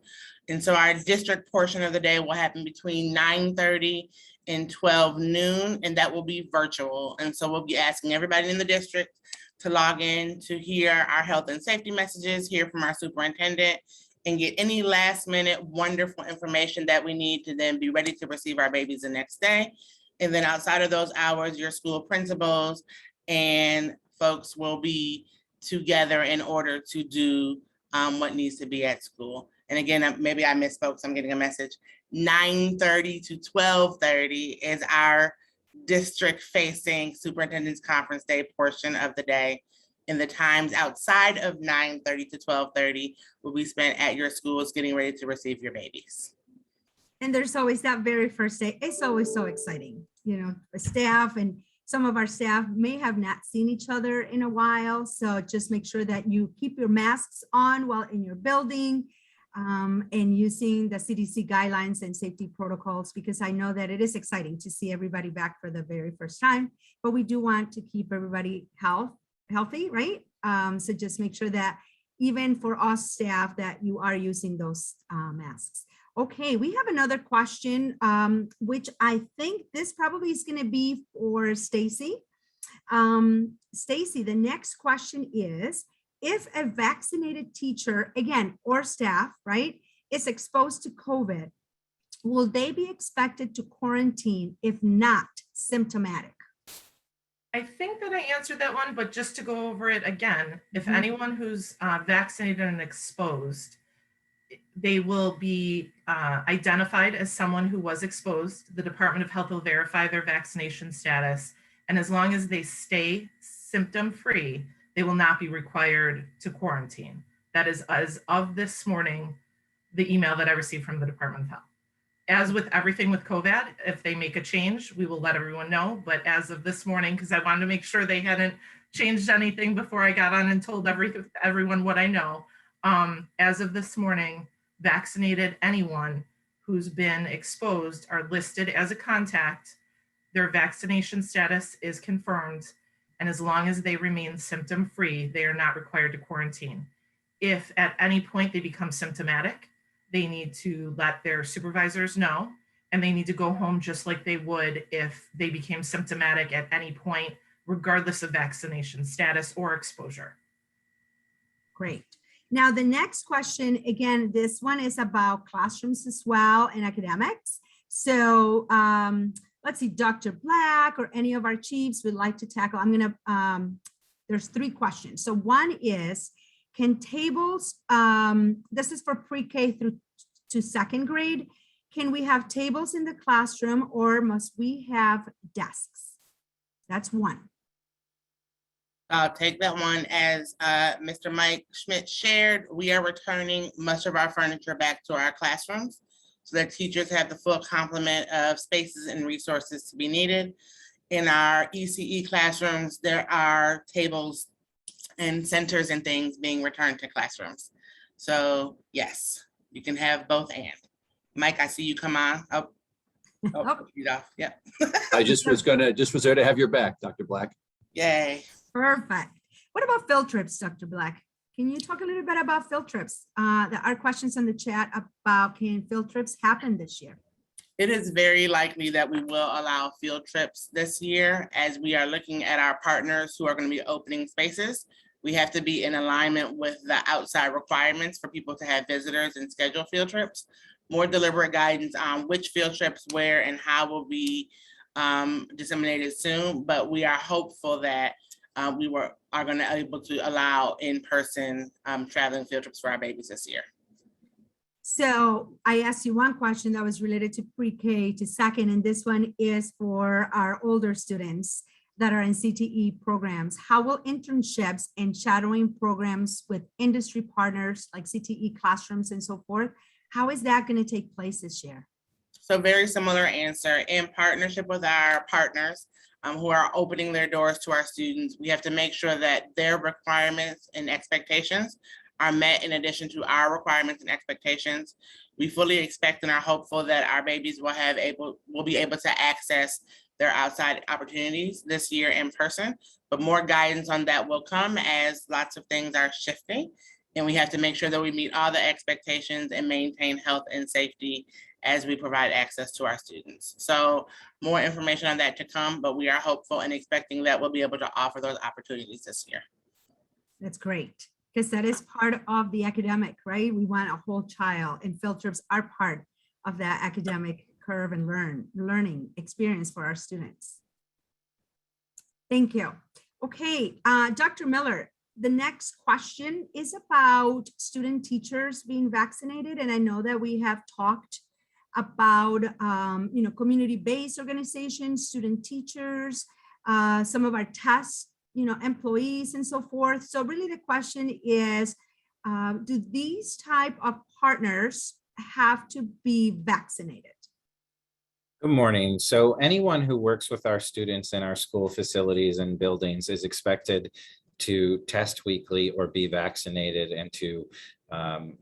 And so our district portion of the day will happen between 9:30 and 12 noon, and that will be virtual. And so we'll be asking everybody in the district to log in to hear our health and safety messages, hear from our superintendent, and get any last minute wonderful information that we need to then be ready to receive our babies the next day. And then outside of those hours, your school principals and folks will be together in order to do what needs to be at school. And again, maybe I missed folks, I'm getting a message. 9:30 to 12:30 is our district facing superintendent's conference day portion of the day. And the times outside of 9:30 to 12:30 will be spent at your schools getting ready to receive your babies. And there's always that very first day. It's always so exciting, you know, the staff and some of our staff may have not seen each other in a while. So just make sure that you keep your masks on while in your building and using the CDC guidelines and safety protocols, because I know that it is exciting to see everybody back for the very first time, but we do want to keep everybody healthy, right? So just make sure that even for us staff that you are using those masks. Okay, we have another question, which I think this probably is going to be for Stacey. Stacey, the next question is, if a vaccinated teacher, again, or staff, right, is exposed to COVID, will they be expected to quarantine if not symptomatic? I think that I answered that one, but just to go over it again, if anyone who's vaccinated and exposed, they will be identified as someone who was exposed. The Department of Health will verify their vaccination status. And as long as they stay symptom-free, they will not be required to quarantine. That is, as of this morning, the email that I received from the Department of Health. As with everything with COVID, if they make a change, we will let everyone know. But as of this morning, because I wanted to make sure they hadn't changed anything before I got on and told everyone what I know, as of this morning, vaccinated anyone who's been exposed are listed as a contact. Their vaccination status is confirmed. And as long as they remain symptom-free, they are not required to quarantine. If at any point they become symptomatic, they need to let their supervisors know, and they need to go home just like they would if they became symptomatic at any point, regardless of vaccination status or exposure. Great. Now, the next question, again, this one is about classrooms as well and academics. So let's see, Dr. Black or any of our chiefs would like to tackle. I'm going to, there's 3 questions. So one is, can tables, this is for pre-K through to 2nd grade, can we have tables in the classroom or must we have desks? That's one. I'll take that one. As Mr. Mike Schmidt shared, we are returning much of our furniture back to our classrooms so that teachers have the full complement of spaces and resources to be needed. In our ECE classrooms, there are tables and centers and things being returned to classrooms. So yes, you can have both and. Mike, I see you come on. Oh, she's off. Yeah. I just was there to have your back, Dr. Black. Yay. Perfect. What about field trips, Dr. Black? Can you talk a little bit about field trips? There are questions in the chat about can field trips happen this year? It is very likely that we will allow field trips this year as we are looking at our partners who are going to be opening spaces. We have to be in alignment with the outside requirements for people to have visitors and schedule field trips. More deliberate guidance on which field trips, where, and how will be disseminated soon. But we are hopeful that are going to be able to allow in-person traveling field trips for our babies this year. So I asked you one question that was related to pre-K to 2nd, and this one is for our older students that are in CTE programs. How will internships and shadowing programs with industry partners like CTE classrooms and so forth, how is that going to take place this year? So very similar answer. In partnership with our partners who are opening their doors to our students, we have to make sure that their requirements and expectations are met in addition to our requirements and expectations. We fully expect and are hopeful that our babies will be able to access their outside opportunities this year in person, but more guidance on that will come as lots of things are shifting. And we have to make sure that we meet all the expectations and maintain health and safety as we provide access to our students. So more information on that to come, but we are hopeful and expecting that we'll be able to offer those opportunities this year. That's great, because that is part of the academic, right? We want a whole child, and field trips are part of that academic curve and learning experience for our students. Thank you. Okay, Dr. Miller, the next question is about student teachers being vaccinated. And I know that we have talked about, community-based organizations, student teachers, some of our test, employees and so forth. So really the question is, do these type of partners have to be vaccinated? Good morning. So anyone who works with our students in our school facilities and buildings is expected to test weekly or be vaccinated and to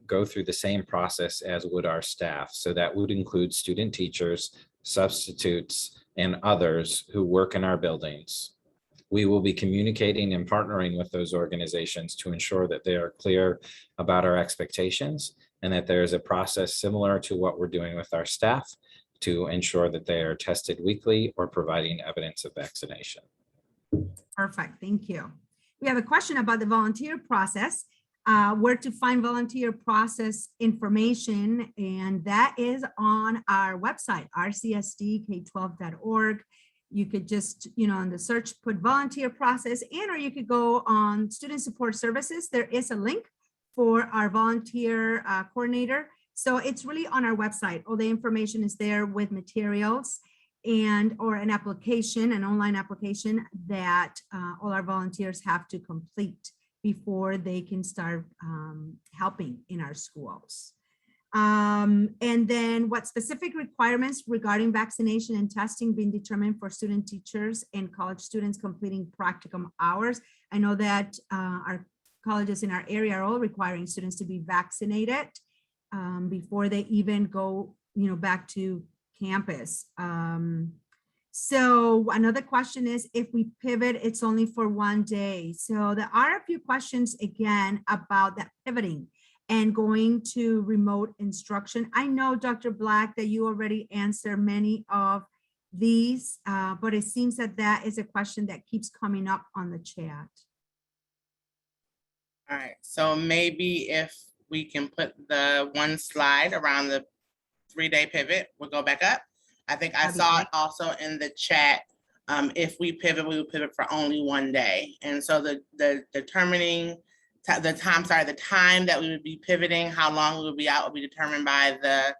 go through the same process as would our staff. So that would include student teachers, substitutes, and others who work in our buildings. We will be communicating and partnering with those organizations to ensure that they are clear about our expectations and that there is a process similar to what we're doing with our staff to ensure that they are tested weekly or providing evidence of vaccination. Perfect, thank you. We have a question about the volunteer process, where to find volunteer process information, and that is on our website, rcsdk12.org. You could just, on the search, put volunteer process, and or you could go on student support services. There is a link for our volunteer coordinator. So it's really on our website. All the information is there with materials and or an application, an online application that all our volunteers have to complete before they can start helping in our schools. And then what specific requirements regarding vaccination and testing being determined for student teachers and college students completing practicum hours. I know that our colleges in our area are all requiring students to be vaccinated before they even go, back to campus. So another question is, if we pivot, it's only for one day. So there are a few questions again about that pivoting and going to remote instruction. I know, Dr. Black, that you already answered many of these, but it seems that that is a question that keeps coming up on the chat. All right, so maybe if we can put the one slide around the 3-day pivot, we'll go back up. I think I saw it also in the chat. If we pivot, we would pivot for only one day. And so the time that we would be pivoting, how long we would be out, will be determined by the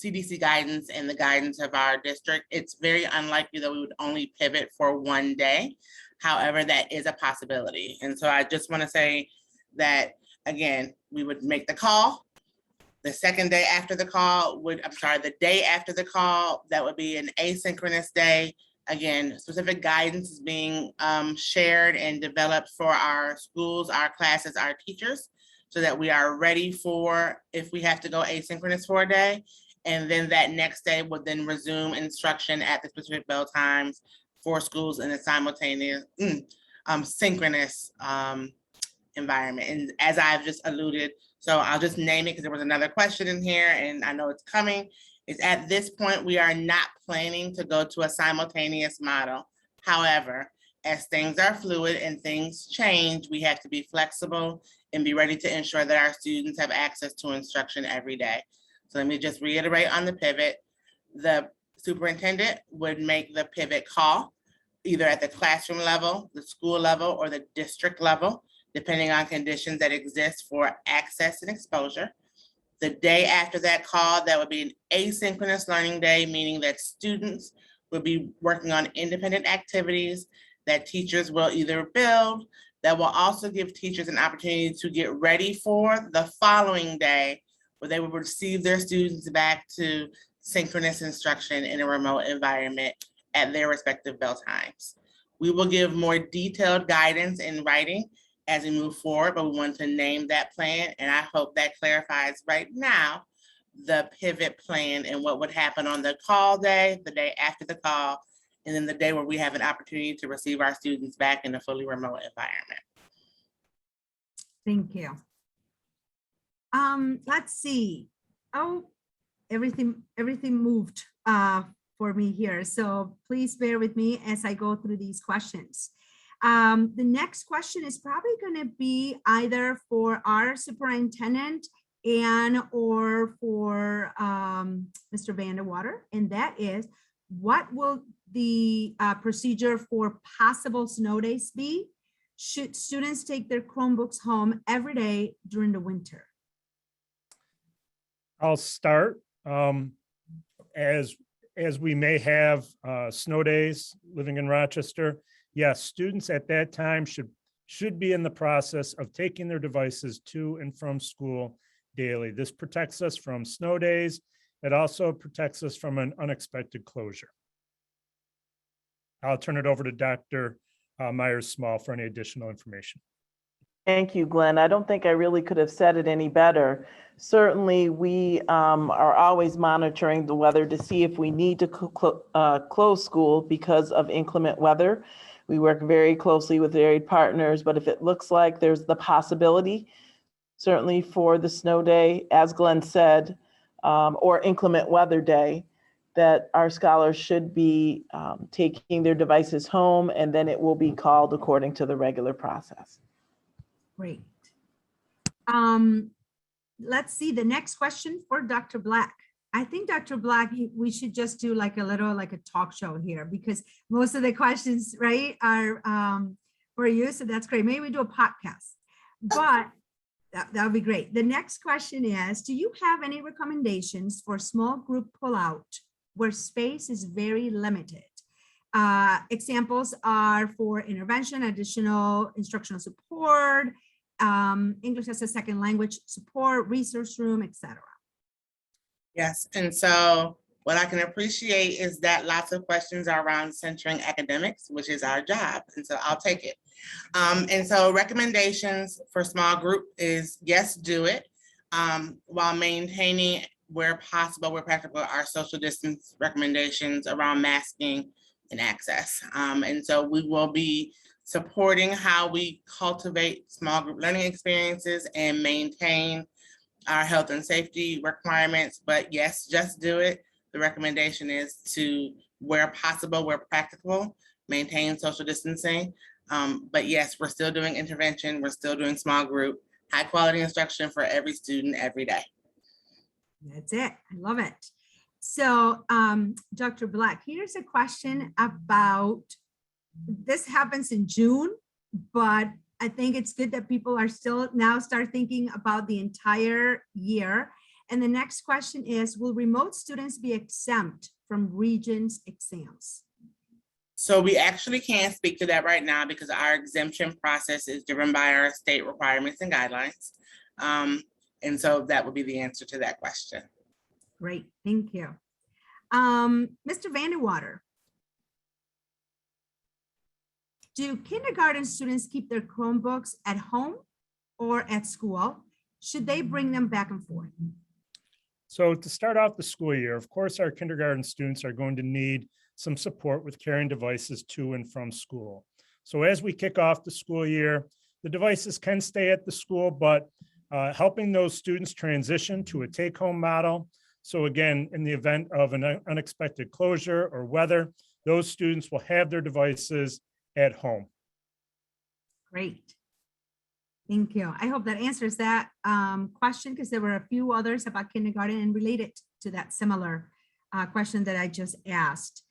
CDC guidance and the guidance of our district. It's very unlikely that we would only pivot for one day. However, that is a possibility. And so I just want to say that, again, we would make the call. The second day after the call the day after the call, that would be an asynchronous day. Again, specific guidance is being shared and developed for our schools, our classes, our teachers, so that we are ready for if we have to go asynchronous for a day. And then that next day would then resume instruction at the specific bell times for schools in a simultaneous, synchronous environment. And as I've just alluded, so I'll just name it because there was another question in here and I know it's coming, is at this point, we are not planning to go to a simultaneous model. However, as things are fluid and things change, we have to be flexible and be ready to ensure that our students have access to instruction every day. So let me just reiterate on the pivot. The superintendent would make the pivot call, either at the classroom level, the school level, or the district level, depending on conditions that exist for access and exposure. The day after that call, that would be an asynchronous learning day, meaning that students will be working on independent activities that teachers will either build, that will also give teachers an opportunity to get ready for the following day, where they will receive their students back to synchronous instruction in a remote environment at their respective bell times. We will give more detailed guidance in writing as we move forward, but we want to name that plan. And I hope that clarifies right now the pivot plan and what would happen on the call day, the day after the call, and then the day where we have an opportunity to receive our students back in a fully remote environment. Thank you. Let's see. Oh, everything moved for me here. So please bear with me as I go through these questions. The next question is probably going to be either for our superintendent and or for Mr. Vandewater, and that is, what will the procedure for possible snow days be? Should students take their Chromebooks home every day during the winter? I'll start. As we may have snow days living in Rochester, yes, students at that time should be in the process of taking their devices to and from school daily. This protects us from snow days. It also protects us from an unexpected closure. I'll turn it over to Dr. Myers-Small for any additional information. Thank you, Glenn. I don't think I really could have said it any better. Certainly, we are always monitoring the weather to see if we need to close school because of inclement weather. We work very closely with varied partners, but if it looks like there's the possibility, certainly for the snow day, as Glenn said, or inclement weather day, that our scholars should be taking their devices home, and then it will be called according to the regular process. Great. Let's see the next question for Dr. Black. I think Dr. Black, we should just do like a talk show here, because most of the questions, right, are for you. So that's great. Maybe we do a podcast, but that would be great. The next question is, do you have any recommendations for small group pullout where space is very limited? Examples are for intervention, additional instructional support, English as a second language support, resource room, etc. Yes, and so what I can appreciate is that lots of questions are around centering academics, which is our job, and so I'll take it. And so recommendations for small group is, yes, do it, while maintaining, where possible, where practical, our social distance recommendations around masking and access. And so we will be supporting how we cultivate small group learning experiences and maintain our health and safety requirements. But yes, just do it. The recommendation is to, where possible, where practical, maintain social distancing. But yes, we're still doing intervention. We're still doing small group, high quality instruction for every student every day. That's it. I love it. So Dr. Black, here's a question about, this happens in June, but I think it's good that people are still now start thinking about the entire year. And the next question is, will remote students be exempt from Regents exams? So we actually can't speak to that right now because our exemption process is driven by our state requirements and guidelines. And so that would be the answer to that question. Great, thank you. Mr. Vandewater, do kindergarten students keep their Chromebooks at home or at school? Should they bring them back and forth? So to start off the school year, of course, our kindergarten students are going to need some support with carrying devices to and from school. So as we kick off the school year, the devices can stay at the school, but helping those students transition to a take-home model. So again, in the event of an unexpected closure or weather, those students will have their devices at home. Great. Thank you. I hope that answers that question, because there were a few others about kindergarten and related to that similar question that I just asked.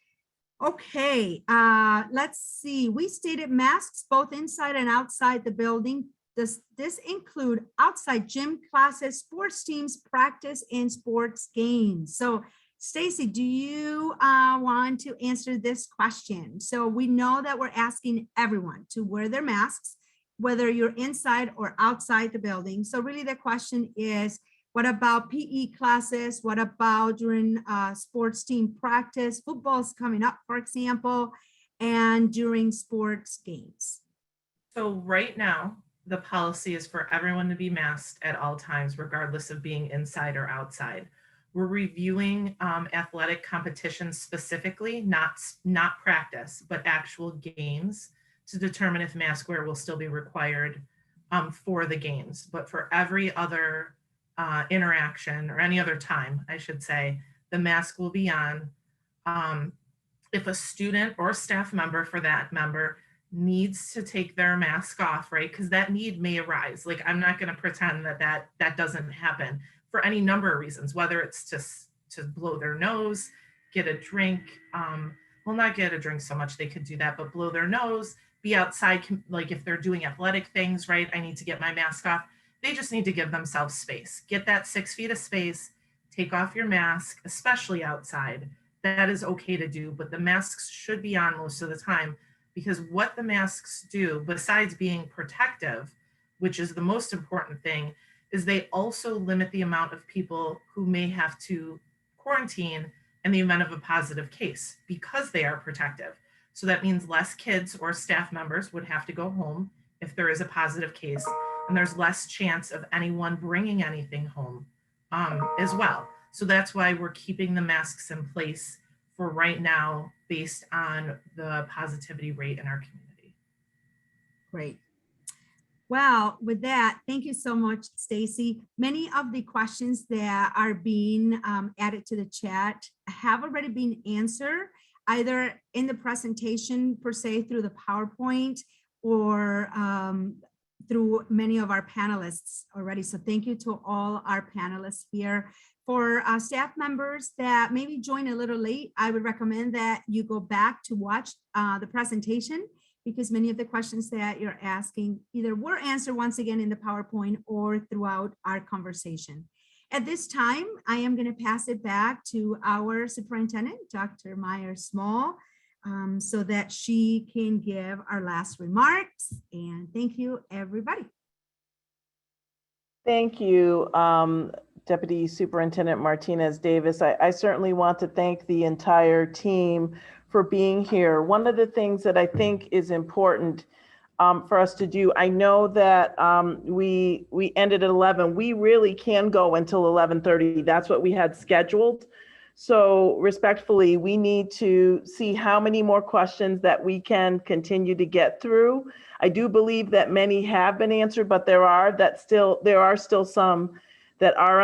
Okay, let's see. We stated masks both inside and outside the building. Does this include outside gym classes, sports teams, practice, and sports games? So Stacey, do you want to answer this question? So we know that we're asking everyone to wear their masks, whether you're inside or outside the building. So really the question is, what about PE classes? What about during sports team practice? Football's coming up, for example, and during sports games. So right now, the policy is for everyone to be masked at all times, regardless of being inside or outside. We're reviewing athletic competitions specifically, not practice, but actual games, to determine if mask wear will still be required for the games. But for every other interaction, or any other time, I should say, the mask will be on. If a student or staff member, for that member, needs to take their mask off, right? Because that need may arise. Like, I'm not going to pretend that doesn't happen for any number of reasons, whether it's to blow their nose, get a drink, well, not get a drink so much, they could do that, but blow their nose, be outside, like if they're doing athletic things, right? I need to get my mask off. They just need to give themselves space. Get that 6 feet of space, take off your mask, especially outside. That is okay to do, but the masks should be on most of the time, because what the masks do, besides being protective, which is the most important thing, is they also limit the amount of people who may have to quarantine in the event of a positive case because they are protective. So that means less kids or staff members would have to go home if there is a positive case, and there's less chance of anyone bringing anything home as well. So that's why we're keeping the masks in place for right now based on the positivity rate in our community. Great. Well, with that, thank you so much, Stacey. Many of the questions that are being added to the chat have already been answered, either in the presentation per se through the PowerPoint or through many of our panelists already. So thank you to all our panelists here. For staff members that maybe join a little late, I would recommend that you go back to watch the presentation, because many of the questions that you're asking either were answered once again in the PowerPoint or throughout our conversation. At this time, I am going to pass it back to our superintendent, Dr. Myers-Small, so that she can give our last remarks. And thank you, everybody. Thank you, Deputy Superintendent Martinez Davis. I certainly want to thank the entire team for being here. One of the things that I think is important for us to do, I know that we ended at 11. We really can go until 11:30. That's what we had scheduled. So respectfully, we need to see how many more questions that we can continue to get through. I do believe that many have been answered, but there are still some that are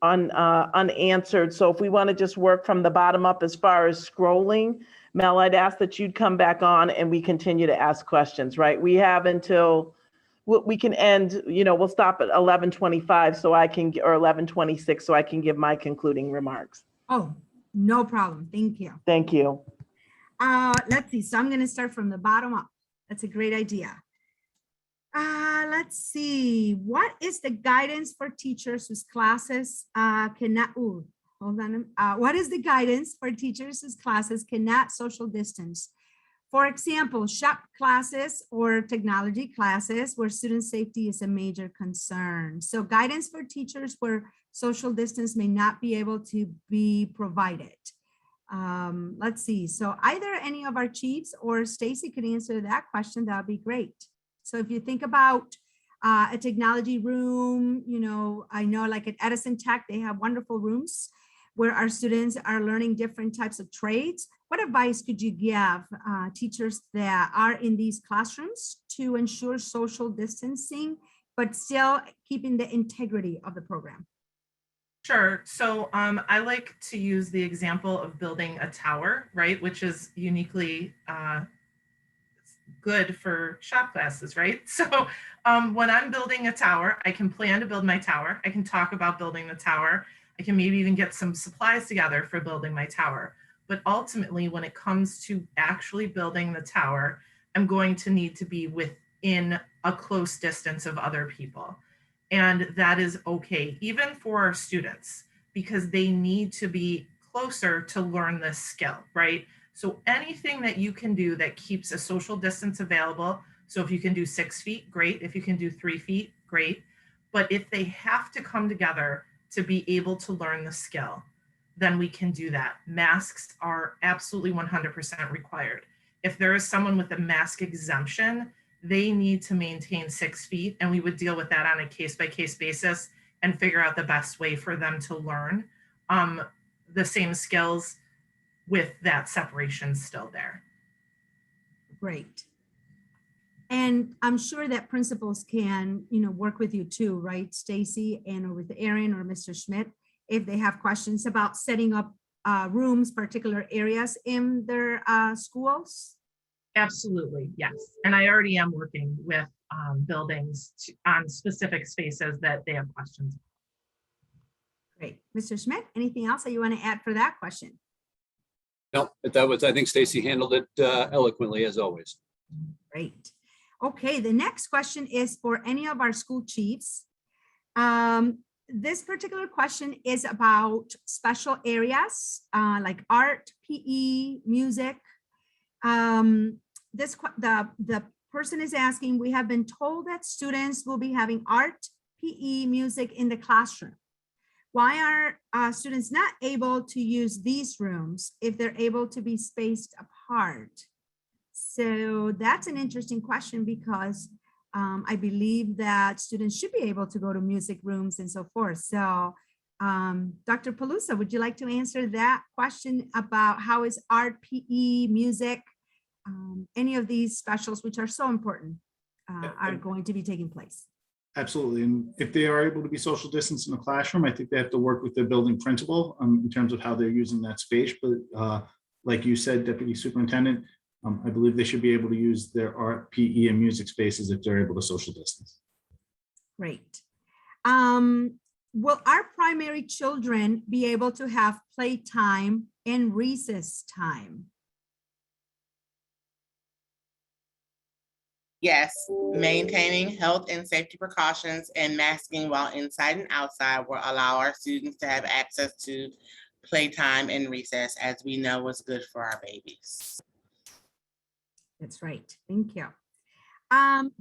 unanswered. So if we want to just work from the bottom up as far as scrolling, Mel, I'd ask that you'd come back on and we continue to ask questions, right? We have until we can end, we'll stop at 11:25 so I can, or 11:26 so I can give my concluding remarks. Oh, no problem. Thank you. Thank you. Let's see. So I'm going to start from the bottom up. That's a great idea. Let's see. What is the guidance for teachers whose classes what is the guidance for teachers whose classes cannot social distance? For example, shop classes or technology classes where student safety is a major concern. So guidance for teachers where social distance may not be able to be provided. Let's see. So either any of our chiefs or Stacey could answer that question. That would be great. So if you think about a technology room, I know like at Edison Tech, they have wonderful rooms where our students are learning different types of trades. What advice could you give teachers that are in these classrooms to ensure social distancing, but still keeping the integrity of the program? Sure. So I like to use the example of building a tower, right? Which is uniquely good for shop classes, right? So when I'm building a tower, I can plan to build my tower. I can talk about building the tower. I can maybe even get some supplies together for building my tower. But ultimately, when it comes to actually building the tower, I'm going to need to be within a close distance of other people. And that is okay, even for our students, because they need to be closer to learn this skill, right? So anything that you can do that keeps a social distance available. So if you can do 6 feet, great. If you can do 3 feet, great. But if they have to come together to be able to learn the skill, then we can do that. Masks are absolutely 100% required. If there is someone with a mask exemption, they need to maintain 6 feet, and we would deal with that on a case-by-case basis and figure out the best way for them to learn the same skills with that separation still there. Great. And I'm sure that principals can, work with you too, right, Stacey, and with Aaron or Mr. Schmidt, if they have questions about setting up rooms, particular areas in their schools? Absolutely, yes. And I already am working with buildings on specific spaces that they have questions. Great. Mr. Schmidt, anything else that you want to add for that question? No, I think Stacey handled it eloquently as always. Great. Okay, the next question is for any of our school chiefs. This particular question is about special areas like art, PE, music. The person is asking, we have been told that students will be having art, PE, music in the classroom. Why are students not able to use these rooms if they're able to be spaced apart? So that's an interesting question because I believe that students should be able to go to music rooms and so forth. So Dr. Pelusa, would you like to answer that question about how is art, PE, music, any of these specials, which are so important, are going to be taking place? Absolutely. And if they are able to be social distance in the classroom, I think they have to work with their building principal in terms of how they're using that space. But like you said, Deputy Superintendent, I believe they should be able to use their art, PE, and music spaces if they're able to social distance. Great. Will our primary children be able to have playtime and recess time? Yes, maintaining health and safety precautions and masking while inside and outside will allow our students to have access to playtime and recess, as we know is good for our babies. That's right. Thank you.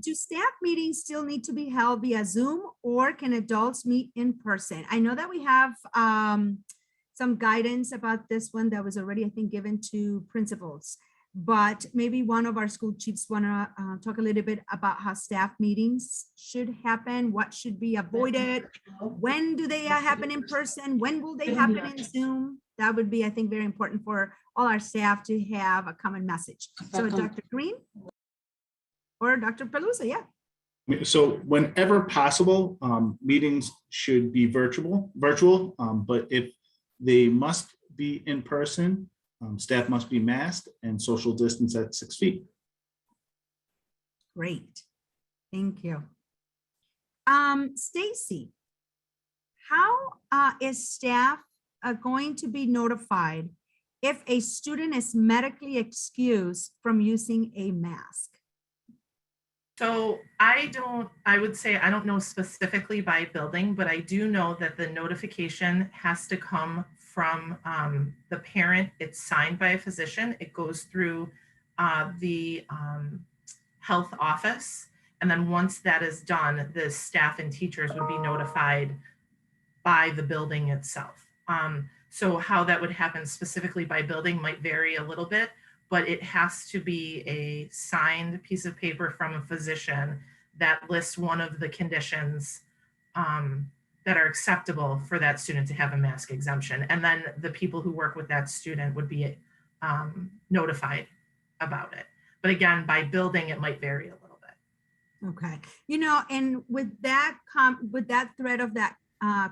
Do staff meetings still need to be held via Zoom, or can adults meet in person? I know that we have some guidance about this one that was already, I think, given to principals, but maybe one of our school chiefs want to talk a little bit about how staff meetings should happen, what should be avoided, when do they happen in person, when will they happen in Zoom? That would be, I think, very important for all our staff to have a common message. So Dr. Green or Dr. Pelusa, yeah. So whenever possible, meetings should be virtual, but if they must be in person, staff must be masked and social distance at 6 feet. Great, thank you. Stacey, how is staff going to be notified if a student is medically excused from using a mask? So I would say I don't know specifically by building, but I do know that the notification has to come from the parent. It's signed by a physician. It goes through the health office. And then once that is done, the staff and teachers would be notified by the building itself. So how that would happen specifically by building might vary a little bit, but it has to be a signed piece of paper from a physician that lists one of the conditions that are acceptable for that student to have a mask exemption. And then the people who work with that student would be notified about it. But again, by building, it might vary a little bit. Okay, you know, and with that thread of that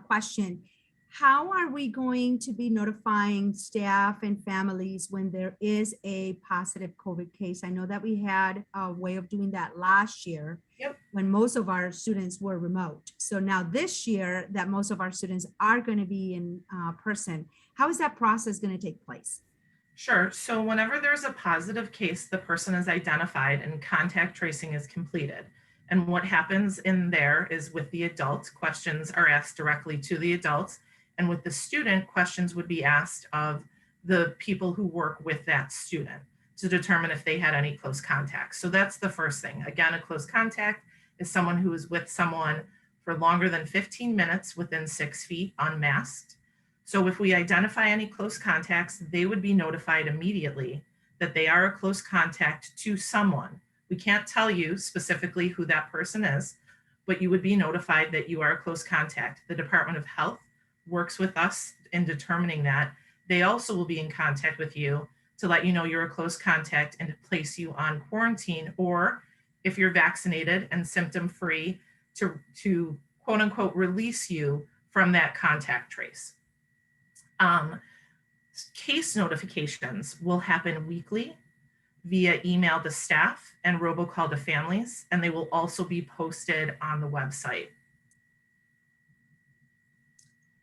question, how are we going to be notifying staff and families when there is a positive COVID case? I know that we had a way of doing that last year. Yep. When most of our students were remote. So now this year that most of our students are going to be in person, how is that process going to take place? Sure. So whenever there's a positive case, the person is identified and contact tracing is completed. And what happens in there is with the adult, questions are asked directly to the adults. And with the student, questions would be asked of the people who work with that student to determine if they had any close contacts. So that's the first thing. Again, a close contact is someone who is with someone for longer than 15 minutes within 6 feet unmasked. So if we identify any close contacts, they would be notified immediately that they are a close contact to someone. We can't tell you specifically who that person is, but you would be notified that you are a close contact. The Department of Health works with us in determining that. They also will be in contact with you to let you know you're a close contact and to place you on quarantine, or if you're vaccinated and symptom-free, to quote unquote release you from that contact trace. Case notifications will happen weekly via email to staff and robocall to families, and they will also be posted on the website.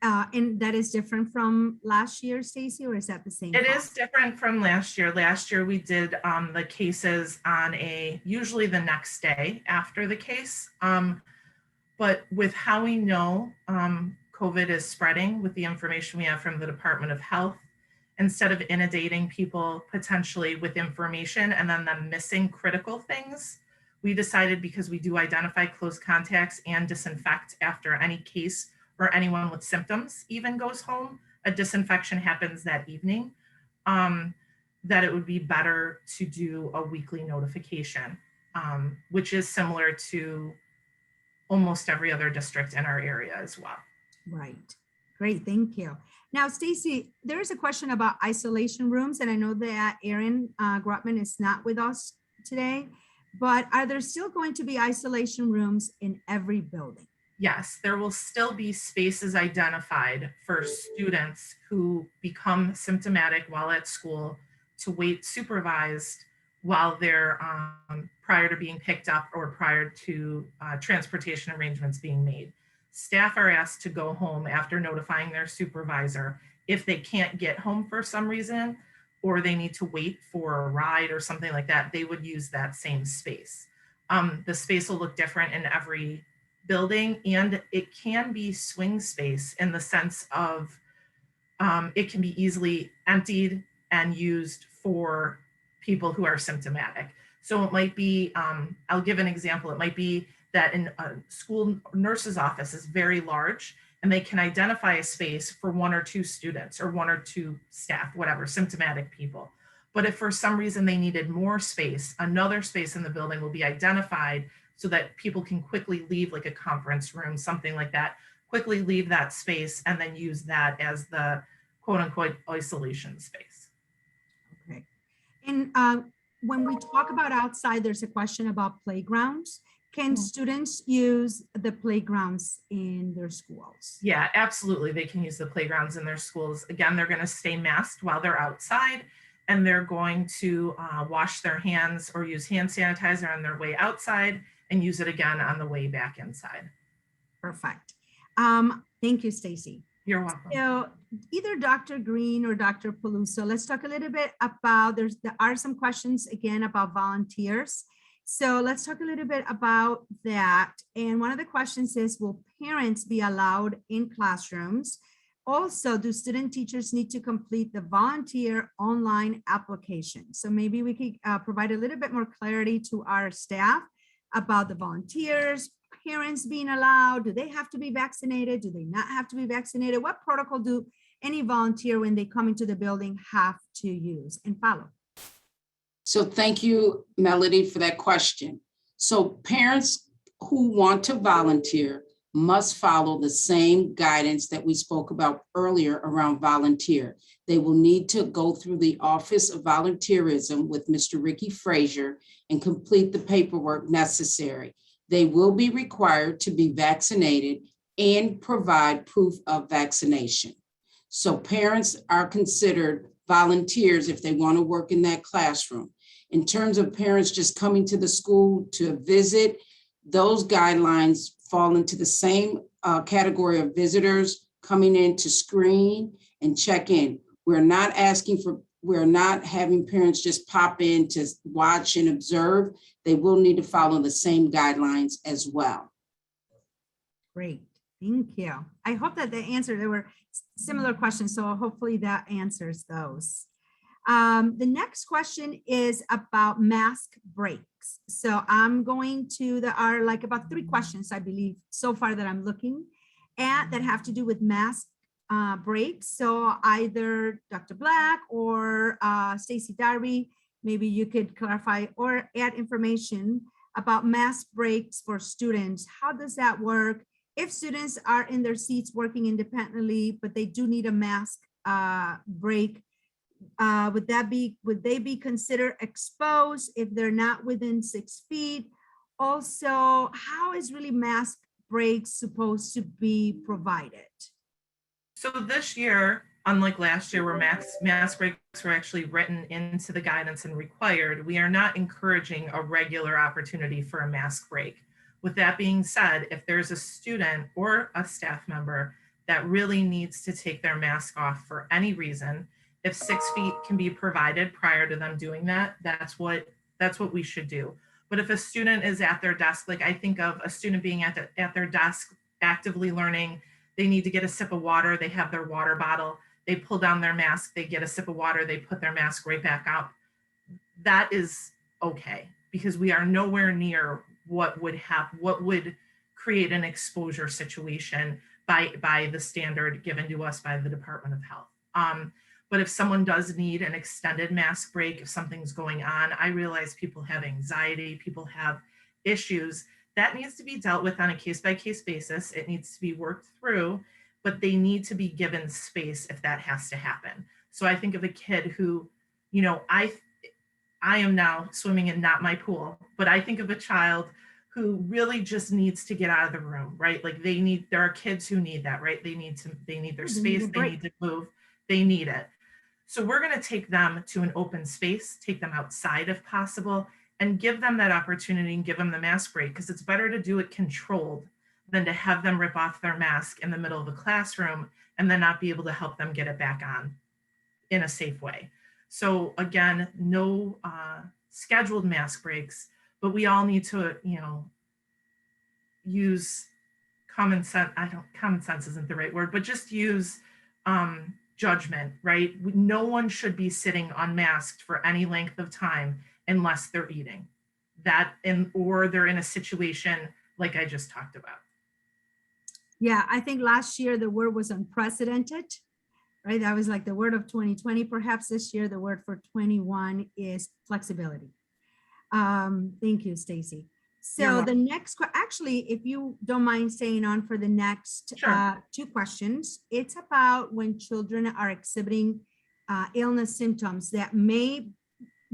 And that is different from last year, Stacey, or is that the same? It is cost? different from last year. Last year, we did the cases on usually the next day after the case. But with how we know COVID is spreading, with the information we have from the Department of Health, instead of inundating people potentially with information and then them missing critical things, we decided, because we do identify close contacts and disinfect after any case or anyone with symptoms even goes home, a disinfection happens that evening, that it would be better to do a weekly notification, which is similar to almost every other district in our area as well. Right. Great. Thank you. Now, Stacey, there is a question about isolation rooms, and I know that Erin Grotman is not with us today, but are there still going to be isolation rooms in every building? Yes, there will still be spaces identified for students who become symptomatic while at school to wait supervised while they're prior to being picked up or prior to transportation arrangements being made. Staff are asked to go home after notifying their supervisor. If they can't get home for some reason, or they need to wait for a ride or something like that, they would use that same space. The space will look different in every building, and it can be swing space in the sense of it can be easily emptied and used for people who are symptomatic. So it might be, I'll give an example. It might be that in a school nurse's office is very large, and they can identify a space for 1 or 2 students or 1 or 2 staff, whatever, symptomatic people. But if for some reason they needed more space, another space in the building will be identified so that people can quickly leave, like a conference room, something like that, quickly leave that space and then use that as the quote unquote isolation space. Okay. And when we talk about outside, there's a question about playgrounds. Can students use the playgrounds in their schools? Yeah, absolutely. They can use the playgrounds in their schools. Again, they're going to stay masked while they're outside, and they're going to wash their hands or use hand sanitizer on their way outside and use it again on the way back inside. Perfect. Thank you, Stacey. You're welcome. So either Dr. Green or Dr. Peluso, let's talk a little bit about, there are some questions again about volunteers. So let's talk a little bit about that. And one of the questions is, will parents be allowed in classrooms? Also, do student teachers need to complete the volunteer online application? So maybe we could provide a little bit more clarity to our staff about the volunteers, parents being allowed. Do they have to be vaccinated? Do they not have to be vaccinated? What protocol do any volunteer when they come into the building have to use and follow? So thank you, Melody, for that question. So parents who want to volunteer must follow the same guidance that we spoke about earlier around volunteer. They will need to go through the Office of Volunteerism with Mr. Ricky Frazier and complete the paperwork necessary. They will be required to be vaccinated and provide proof of vaccination. So parents are considered volunteers if they want to work in that classroom. In terms of parents just coming to the school to visit, those guidelines fall into the same category of visitors coming in to screen and check in. We're not having parents just pop in to watch and observe. They will need to follow the same guidelines as well. Great, thank you. I hope that the answer, there were similar questions, so hopefully that answers those. The next question is about mask breaks. So I'm going to, there are like about 3 questions, I believe, so far that I'm looking at that have to do with mask breaks. So either Dr. Black or Stacey Darby, maybe you could clarify or add information about mask breaks for students. How does that work? If students are in their seats working independently, but they do need a mask break, would they be considered exposed if they're not within 6 feet? Also, how is really mask breaks supposed to be provided? So this year, unlike last year where mask breaks were actually written into the guidance and required, we are not encouraging a regular opportunity for a mask break. With that being said, if there's a student or a staff member that really needs to take their mask off for any reason, if 6 feet can be provided prior to them doing that, that's what we should do. But if a student is at their desk, like I think of a student being at their desk actively learning, they need to get a sip of water, they have their water bottle, they pull down their mask, they get a sip of water, they put their mask right back up. That is okay, because we are nowhere near what would create an exposure situation by the standard given to us by the Department of Health. But if someone does need an extended mask break, if something's going on, I realize people have anxiety, people have issues. That needs to be dealt with on a case-by-case basis. It needs to be worked through, but they need to be given space if that has to happen. So I think of a kid who, you know, I am now swimming in not my pool, but I think of a child who really just needs to get out of the room, right? Like there are kids who need that, right? They need their space, they need to move, they need it. So we're going to take them to an open space, take them outside if possible, and give them that opportunity and give them the mask break, because it's better to do it controlled than to have them rip off their mask in the middle of a classroom and then not be able to help them get it back on in a safe way. So again, no scheduled mask breaks, but we all need to, you know, use common sense. Common sense isn't the right word, but just use judgment, right? No one should be sitting unmasked for any length of time unless they're eating or they're in a situation like I just talked about. Yeah, I think last year the word was unprecedented, right? That was like the word of 2020. Perhaps this year the word for 21 is flexibility. Thank you, Stacey. So the next, actually, if you don't mind staying on for the next two questions, it's about when children are exhibiting illness symptoms that may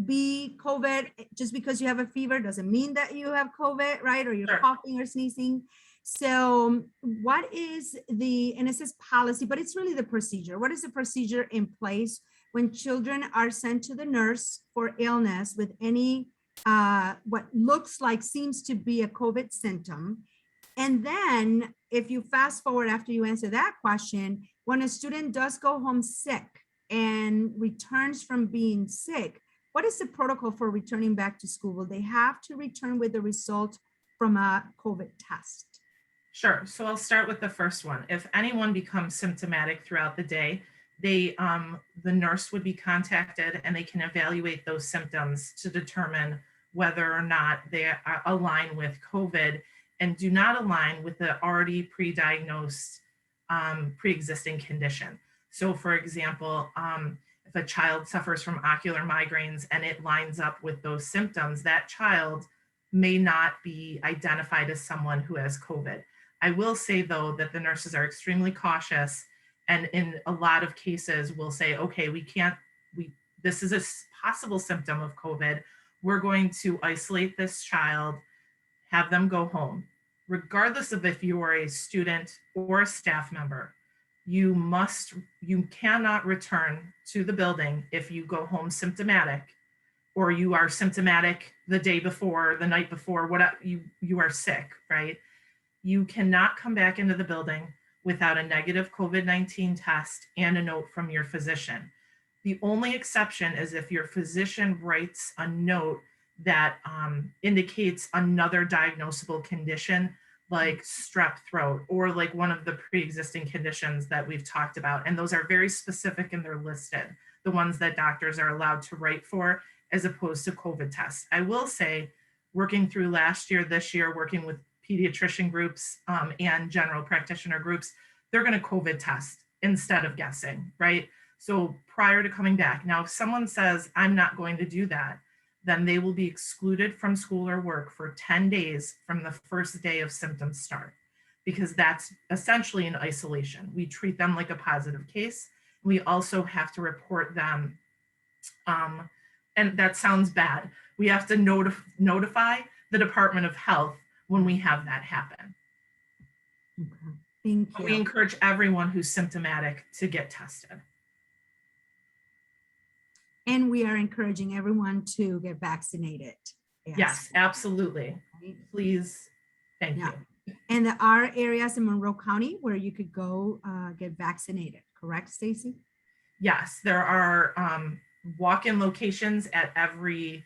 be COVID. Just because you have a fever doesn't mean that you have COVID, right? Or you're coughing or sneezing. So what is and it says policy, but it's really the procedure. What is the procedure in place when children are sent to the nurse for illness with any what seems to be a COVID symptom? And then if you fast forward after you answer that question, when a student does go home sick and returns from being sick, what is the protocol for returning back to school? Will they have to return with the result from a COVID test? Sure. So I'll start with the first one. If anyone becomes symptomatic throughout the day, the nurse would be contacted and they can evaluate those symptoms to determine whether or not they align with COVID and do not align with the already pre-diagnosed pre-existing condition. So for example, if a child suffers from ocular migraines and it lines up with those symptoms, that child may not be identified as someone who has COVID. I will say though that the nurses are extremely cautious, and in a lot of cases will say, okay, this is a possible symptom of COVID. We're going to isolate this child, have them go home. Regardless of if you are a student or a staff member, you cannot return to the building if you go home symptomatic, or you are symptomatic the day before, the night before, whatever, you are sick, right? You cannot come back into the building without a negative COVID-19 test and a note from your physician. The only exception is if your physician writes a note that indicates another diagnosable condition like strep throat or like one of the pre-existing conditions that we've talked about. And those are very specific and they're listed, the ones that doctors are allowed to write for as opposed to COVID tests. I will say, working through last year, this year, working with pediatrician groups and general practitioner groups, they're going to COVID test instead of guessing, right? So prior to coming back. Now, if someone says, I'm not going to do that, then they will be excluded from school or work for 10 days from the first day of symptoms start, because that's essentially an isolation. We treat them like a positive case. We also have to report them, and that sounds bad. We have to notify the Department of Health when we have that happen. Okay. Thank you. We encourage everyone who's symptomatic to get tested. And we are encouraging everyone to get vaccinated. Yes, absolutely. Please. Thank you. And there are areas in Monroe County where you could go get vaccinated, correct, Stacey? Yes, there are walk-in locations at every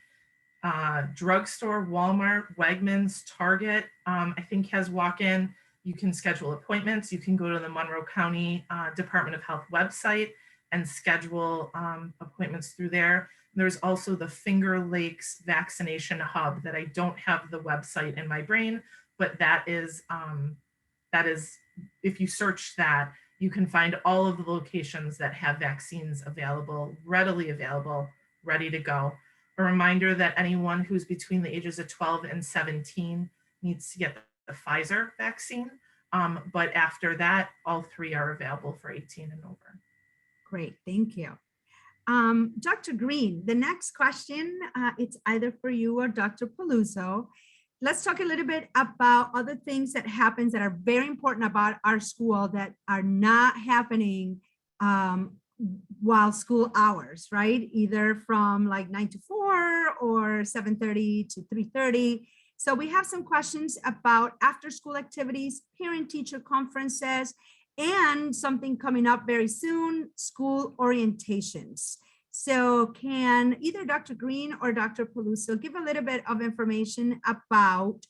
drugstore, Walmart, Wegmans, Target, I think has walk-in. You can schedule appointments. You can go to the Monroe County Department of Health website and schedule appointments through there. There's also the Finger Lakes Vaccination Hub that I don't have the website in my brain, but that is, if you search that, you can find all of the locations that have vaccines available, readily available, ready to go. A reminder that anyone who's between the ages of 12 and 17 needs to get the Pfizer vaccine. But after that, all three are available for 18 and over. Great, thank you. Dr. Green, the next question, it's either for you or Dr. Peluso. Let's talk a little bit about other things that happens that are very important about our school that are not happening while school hours, right? Either from like 9 to 4 or 7:30 to 3:30. So we have some questions about after school activities, parent teacher conferences, and something coming up very soon, school orientations. So can either Dr. Green or Dr. Peluso give a little bit of information about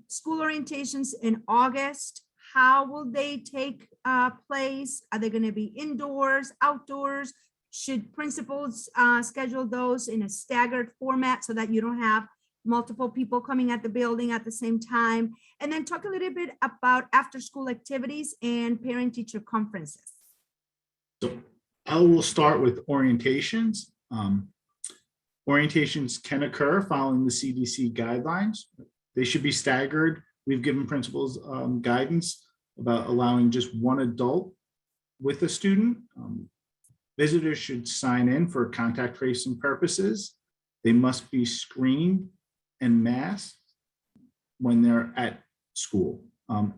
school orientations in August? How will they take place? Are they going to be indoors, outdoors? Should principals schedule those in a staggered format so that you don't have multiple people coming at the building at the same time? And then talk a little bit about after school activities and parent teacher conferences. So I will start with orientations. Orientations can occur following the CDC guidelines. They should be staggered. We've given principals guidance about allowing just one adult with a student. Visitors should sign in for contact tracing purposes. They must be screened and masked when they're at school.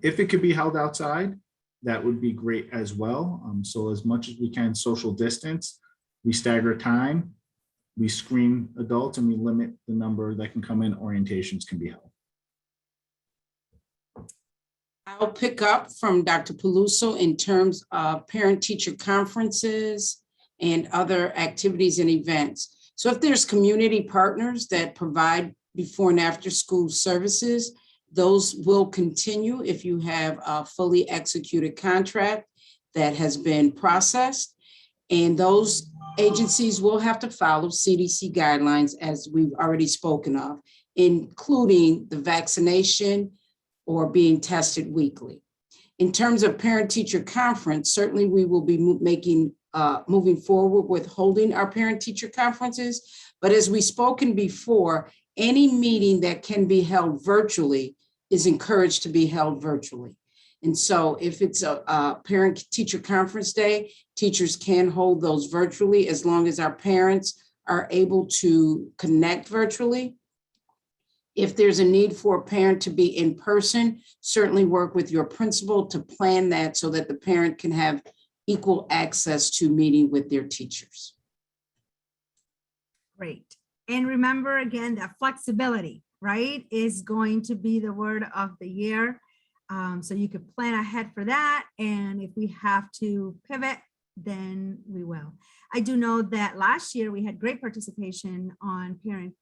If it could be held outside, that would be great as well. So as much as we can social distance, we stagger time, we screen adults, and we limit the number that can come in. Orientations can be held. I'll pick up from Dr. Peluso in terms of parent-teacher conferences and other activities and events. So if there's community partners that provide before and after school services, those will continue if you have a fully executed contract that has been processed. And those agencies will have to follow CDC guidelines, as we've already spoken of, including the vaccination or being tested weekly. In terms of parent-teacher conference, certainly we will be moving forward with holding our parent-teacher conferences. But as we've spoken before, any meeting that can be held virtually is encouraged to be held virtually. And so if it's a parent-teacher conference day, teachers can hold those virtually as long as our parents are able to connect virtually. If there's a need for a parent to be in person, certainly work with your principal to plan that so that the parent can have equal access to meeting with their teachers. Great. And remember again, that flexibility, right, is going to be the word of the year. So you could plan ahead for that. And if we have to pivot, then we will. I do know that last year we had great participation on parent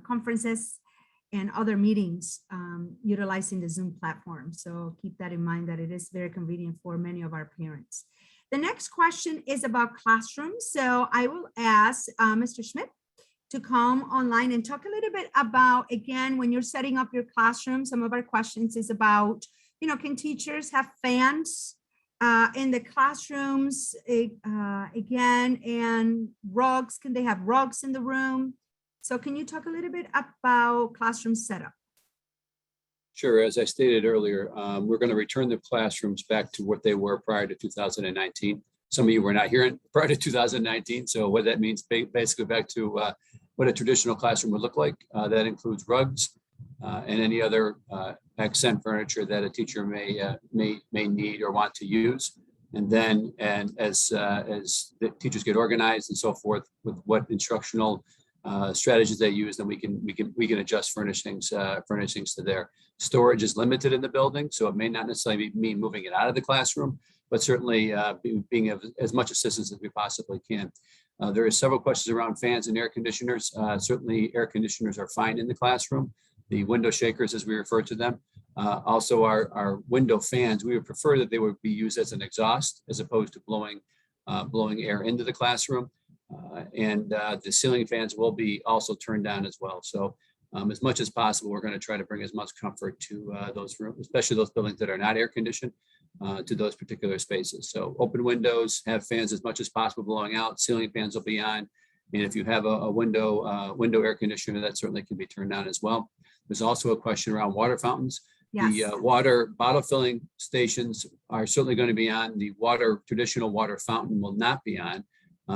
conferences and other meetings utilizing the Zoom platform. So keep that in mind, that it is very convenient for many of our parents. The next question is about classrooms. So I will ask Mr. Schmidt to come online and talk a little bit about, again, when you're setting up your classroom, some of our questions is about, can teachers have fans in the classrooms again, and rugs? Can they have rugs in the room? So can you talk a little bit about classroom setup? Sure. As I stated earlier, we're going to return the classrooms back to what they were prior to 2019. Some of you were not here prior to 2019. So what that means, basically back to what a traditional classroom would look like. That includes rugs and any other accent furniture that a teacher may need or want to use. And then, as the teachers get organized and so forth with what instructional strategies they use, then we can adjust furnishings to there. Storage is limited in the building, so it may not necessarily mean moving it out of the classroom, but certainly being of as much assistance as we possibly can. There are several questions around fans and air conditioners. Certainly air conditioners are fine in the classroom. The window shakers, as we refer to them. Also our window fans, we would prefer that they would be used as an exhaust as opposed to blowing air into the classroom. The ceiling fans will be also turned down as well. So as much as possible, we're going to try to bring as much comfort to those rooms, especially those buildings that are not air conditioned, to those particular spaces. So open windows, have fans as much as possible blowing out, ceiling fans will be on. And if you have a window air conditioner, that certainly can be turned on as well. There's also a question around water fountains. Yes. The water bottle filling stations are certainly going to be on. The traditional water fountain will not be on.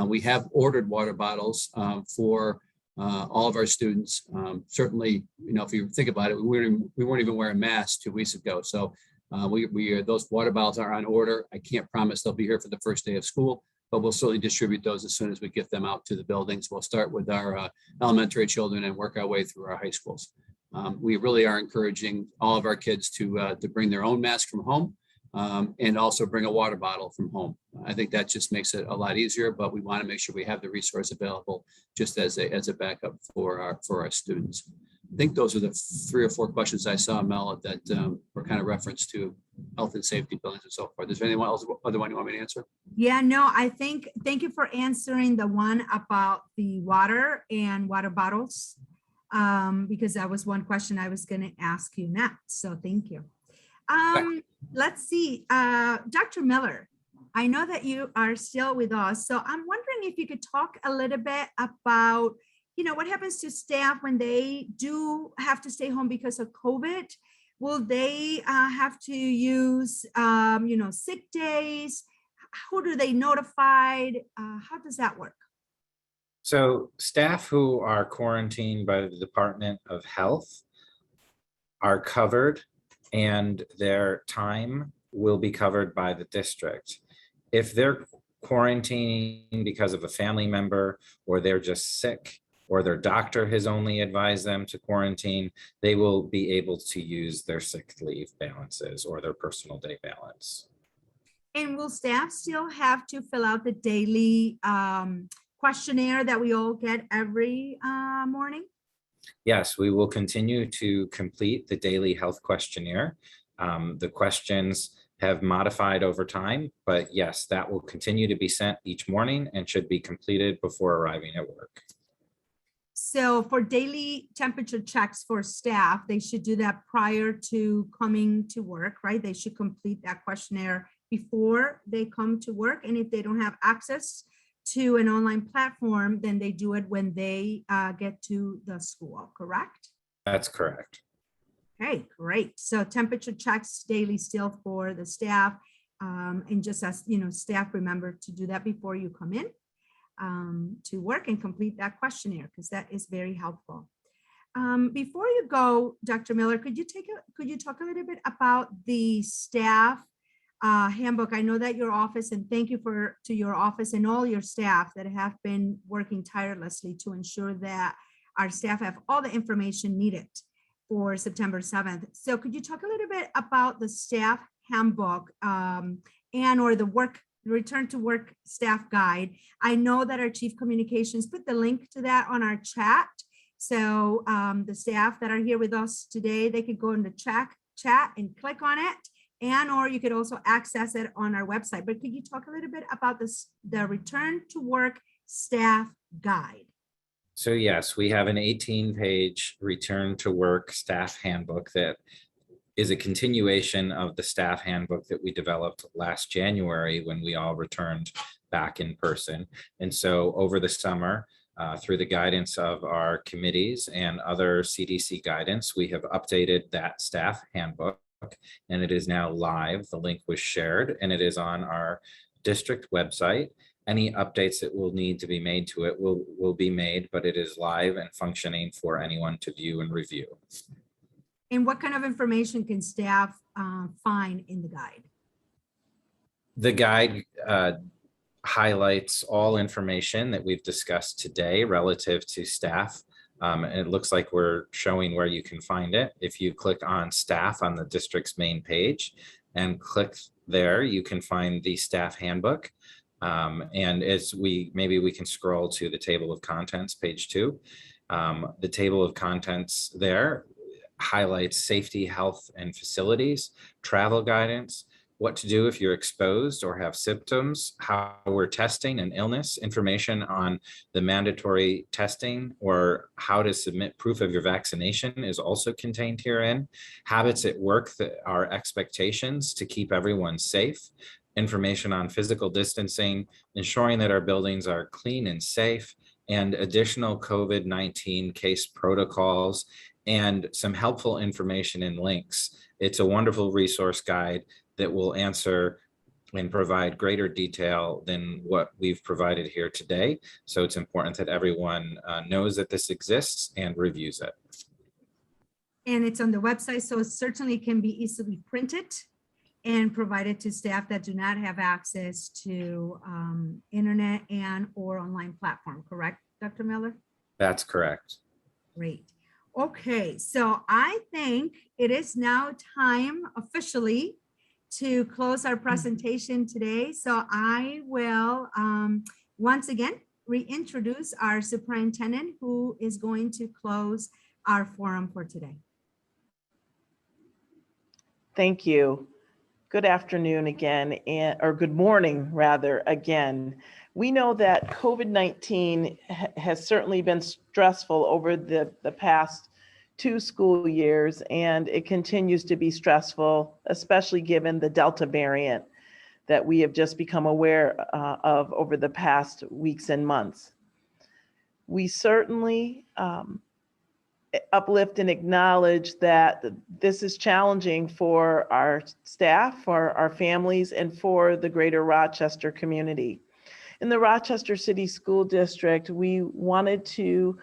We have ordered water bottles for all of our students. Certainly, if you think about it, we weren't even wearing masks 2 weeks ago. So those water bottles are on order. I can't promise they'll be here for the first day of school, but we'll certainly distribute those as soon as we get them out to the buildings. We'll start with our elementary children and work our way through our high schools. We really are encouraging all of our kids to bring their own mask from home and also bring a water bottle from home. I think that just makes it a lot easier, but we want to make sure we have the resource available just as a backup for our students. I think those are the 3 or 4 questions I saw, Mel, that were kind of reference to health and safety buildings and so forth. Is there anyone else, other one you want me to answer? Yeah, no, thank you for answering the one about the water and water bottles, because that was one question I was going to ask you next. So thank you. Let's see, Dr. Miller, I know that you are still with us. So I'm wondering if you could talk a little bit about, what happens to staff when they do have to stay home because of COVID? Will they have to use, sick days? Who do they notify? How does that work? So staff who are quarantined by the Department of Health are covered, and their time will be covered by the district. If they're quarantining because of a family member, or they're just sick, or their doctor has only advised them to quarantine, they will be able to use their sick leave balances or their personal day balance. And will staff still have to fill out the daily questionnaire that we all get every morning? Yes, we will continue to complete the daily health questionnaire. The questions have modified over time, but yes, that will continue to be sent each morning and should be completed before arriving at work. So for daily temperature checks for staff, they should do that prior to coming to work, right? They should complete that questionnaire before they come to work. And if they don't have access to an online platform, then they do it when they get to the school, correct? That's correct. Okay, great. So temperature checks daily still for the staff. And just as staff, remember to do that before you come in to work and complete that questionnaire, because that is very helpful. Before you go, Dr. Miller, could you talk a little bit about the staff handbook? I know that your office, and thank you to your office and all your staff that have been working tirelessly to ensure that our staff have all the information needed for September 7th. So could you talk a little bit about the staff handbook or the return to work staff guide? I know that our chief communications put the link to that on our chat. So the staff that are here with us today, they could go in the chat and click on it, or you could also access it on our website. But could you talk a little bit about the return to work staff guide? So yes, we have an 18-page return to work staff handbook that is a continuation of the staff handbook that we developed last January when we all returned back in person. And so over the summer, through the guidance of our committees and other CDC guidance, we have updated that staff handbook, and it is now live. The link was shared and it is on our district website. Any updates that will need to be made to it will be made, but it is live and functioning for anyone to view and review. And what kind of information can staff find in the guide? The guide highlights all information that we've discussed today relative to staff. And it looks like we're showing where you can find it. If you click on staff on the district's main page and click there, you can find the staff handbook. And maybe we can scroll to the table of contents, page 2. The table of contents there highlights safety, health, and facilities, travel guidance, what to do if you're exposed or have symptoms, how we're testing an illness, information on the mandatory testing or how to submit proof of your vaccination is also contained herein. Habits at work that are expectations to keep everyone safe, information on physical distancing, ensuring that our buildings are clean and safe, and additional COVID-19 case protocols, and some helpful information and links. It's a wonderful resource guide that will answer and provide greater detail than what we've provided here today. So it's important that everyone knows that this exists and reviews it. And it's on the website, so it certainly can be easily printed and provided to staff that do not have access to internet and or online platform, correct, Dr. Miller? That's correct. Great. Okay, so I think it is now time officially to close our presentation today. So I will once again reintroduce our superintendent, who is going to close our forum for today. Thank you. Good afternoon again, or good morning rather again. We know that COVID-19 has certainly been stressful over the past 2 school years, and it continues to be stressful, especially given the Delta variant that we have just become aware of over the past weeks and months. We certainly uplift and acknowledge that this is challenging for our staff, for our families, and for the greater Rochester community. In the Rochester City School District, we wanted to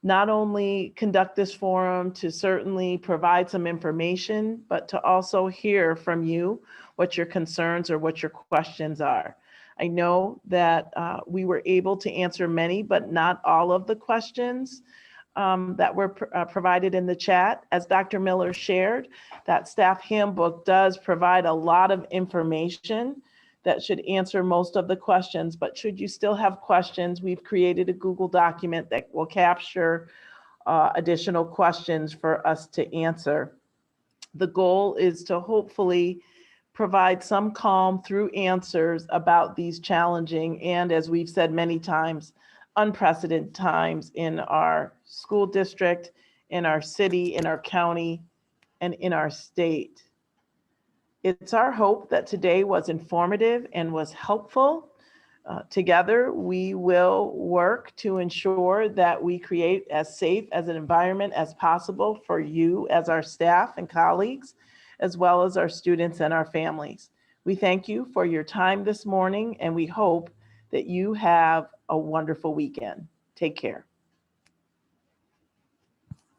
not only conduct this forum to certainly provide some information, but to also hear from you what your concerns or what your questions are. I know that we were able to answer many, but not all of the questions that were provided in the chat. As Dr. Miller shared, that staff handbook does provide a lot of information that should answer most of the questions, but should you still have questions, we've created a Google document that will capture additional questions for us to answer. The goal is to hopefully provide some calm through answers about these challenging and, as we've said many times, unprecedented times in our school district, in our city, in our county, and in our state. It's our hope that today was informative and was helpful. Together, we will work to ensure that we create as safe as an environment as possible for you as our staff and colleagues, as well as our students and our families. We thank you for your time this morning, and we hope that you have a wonderful weekend. Take care.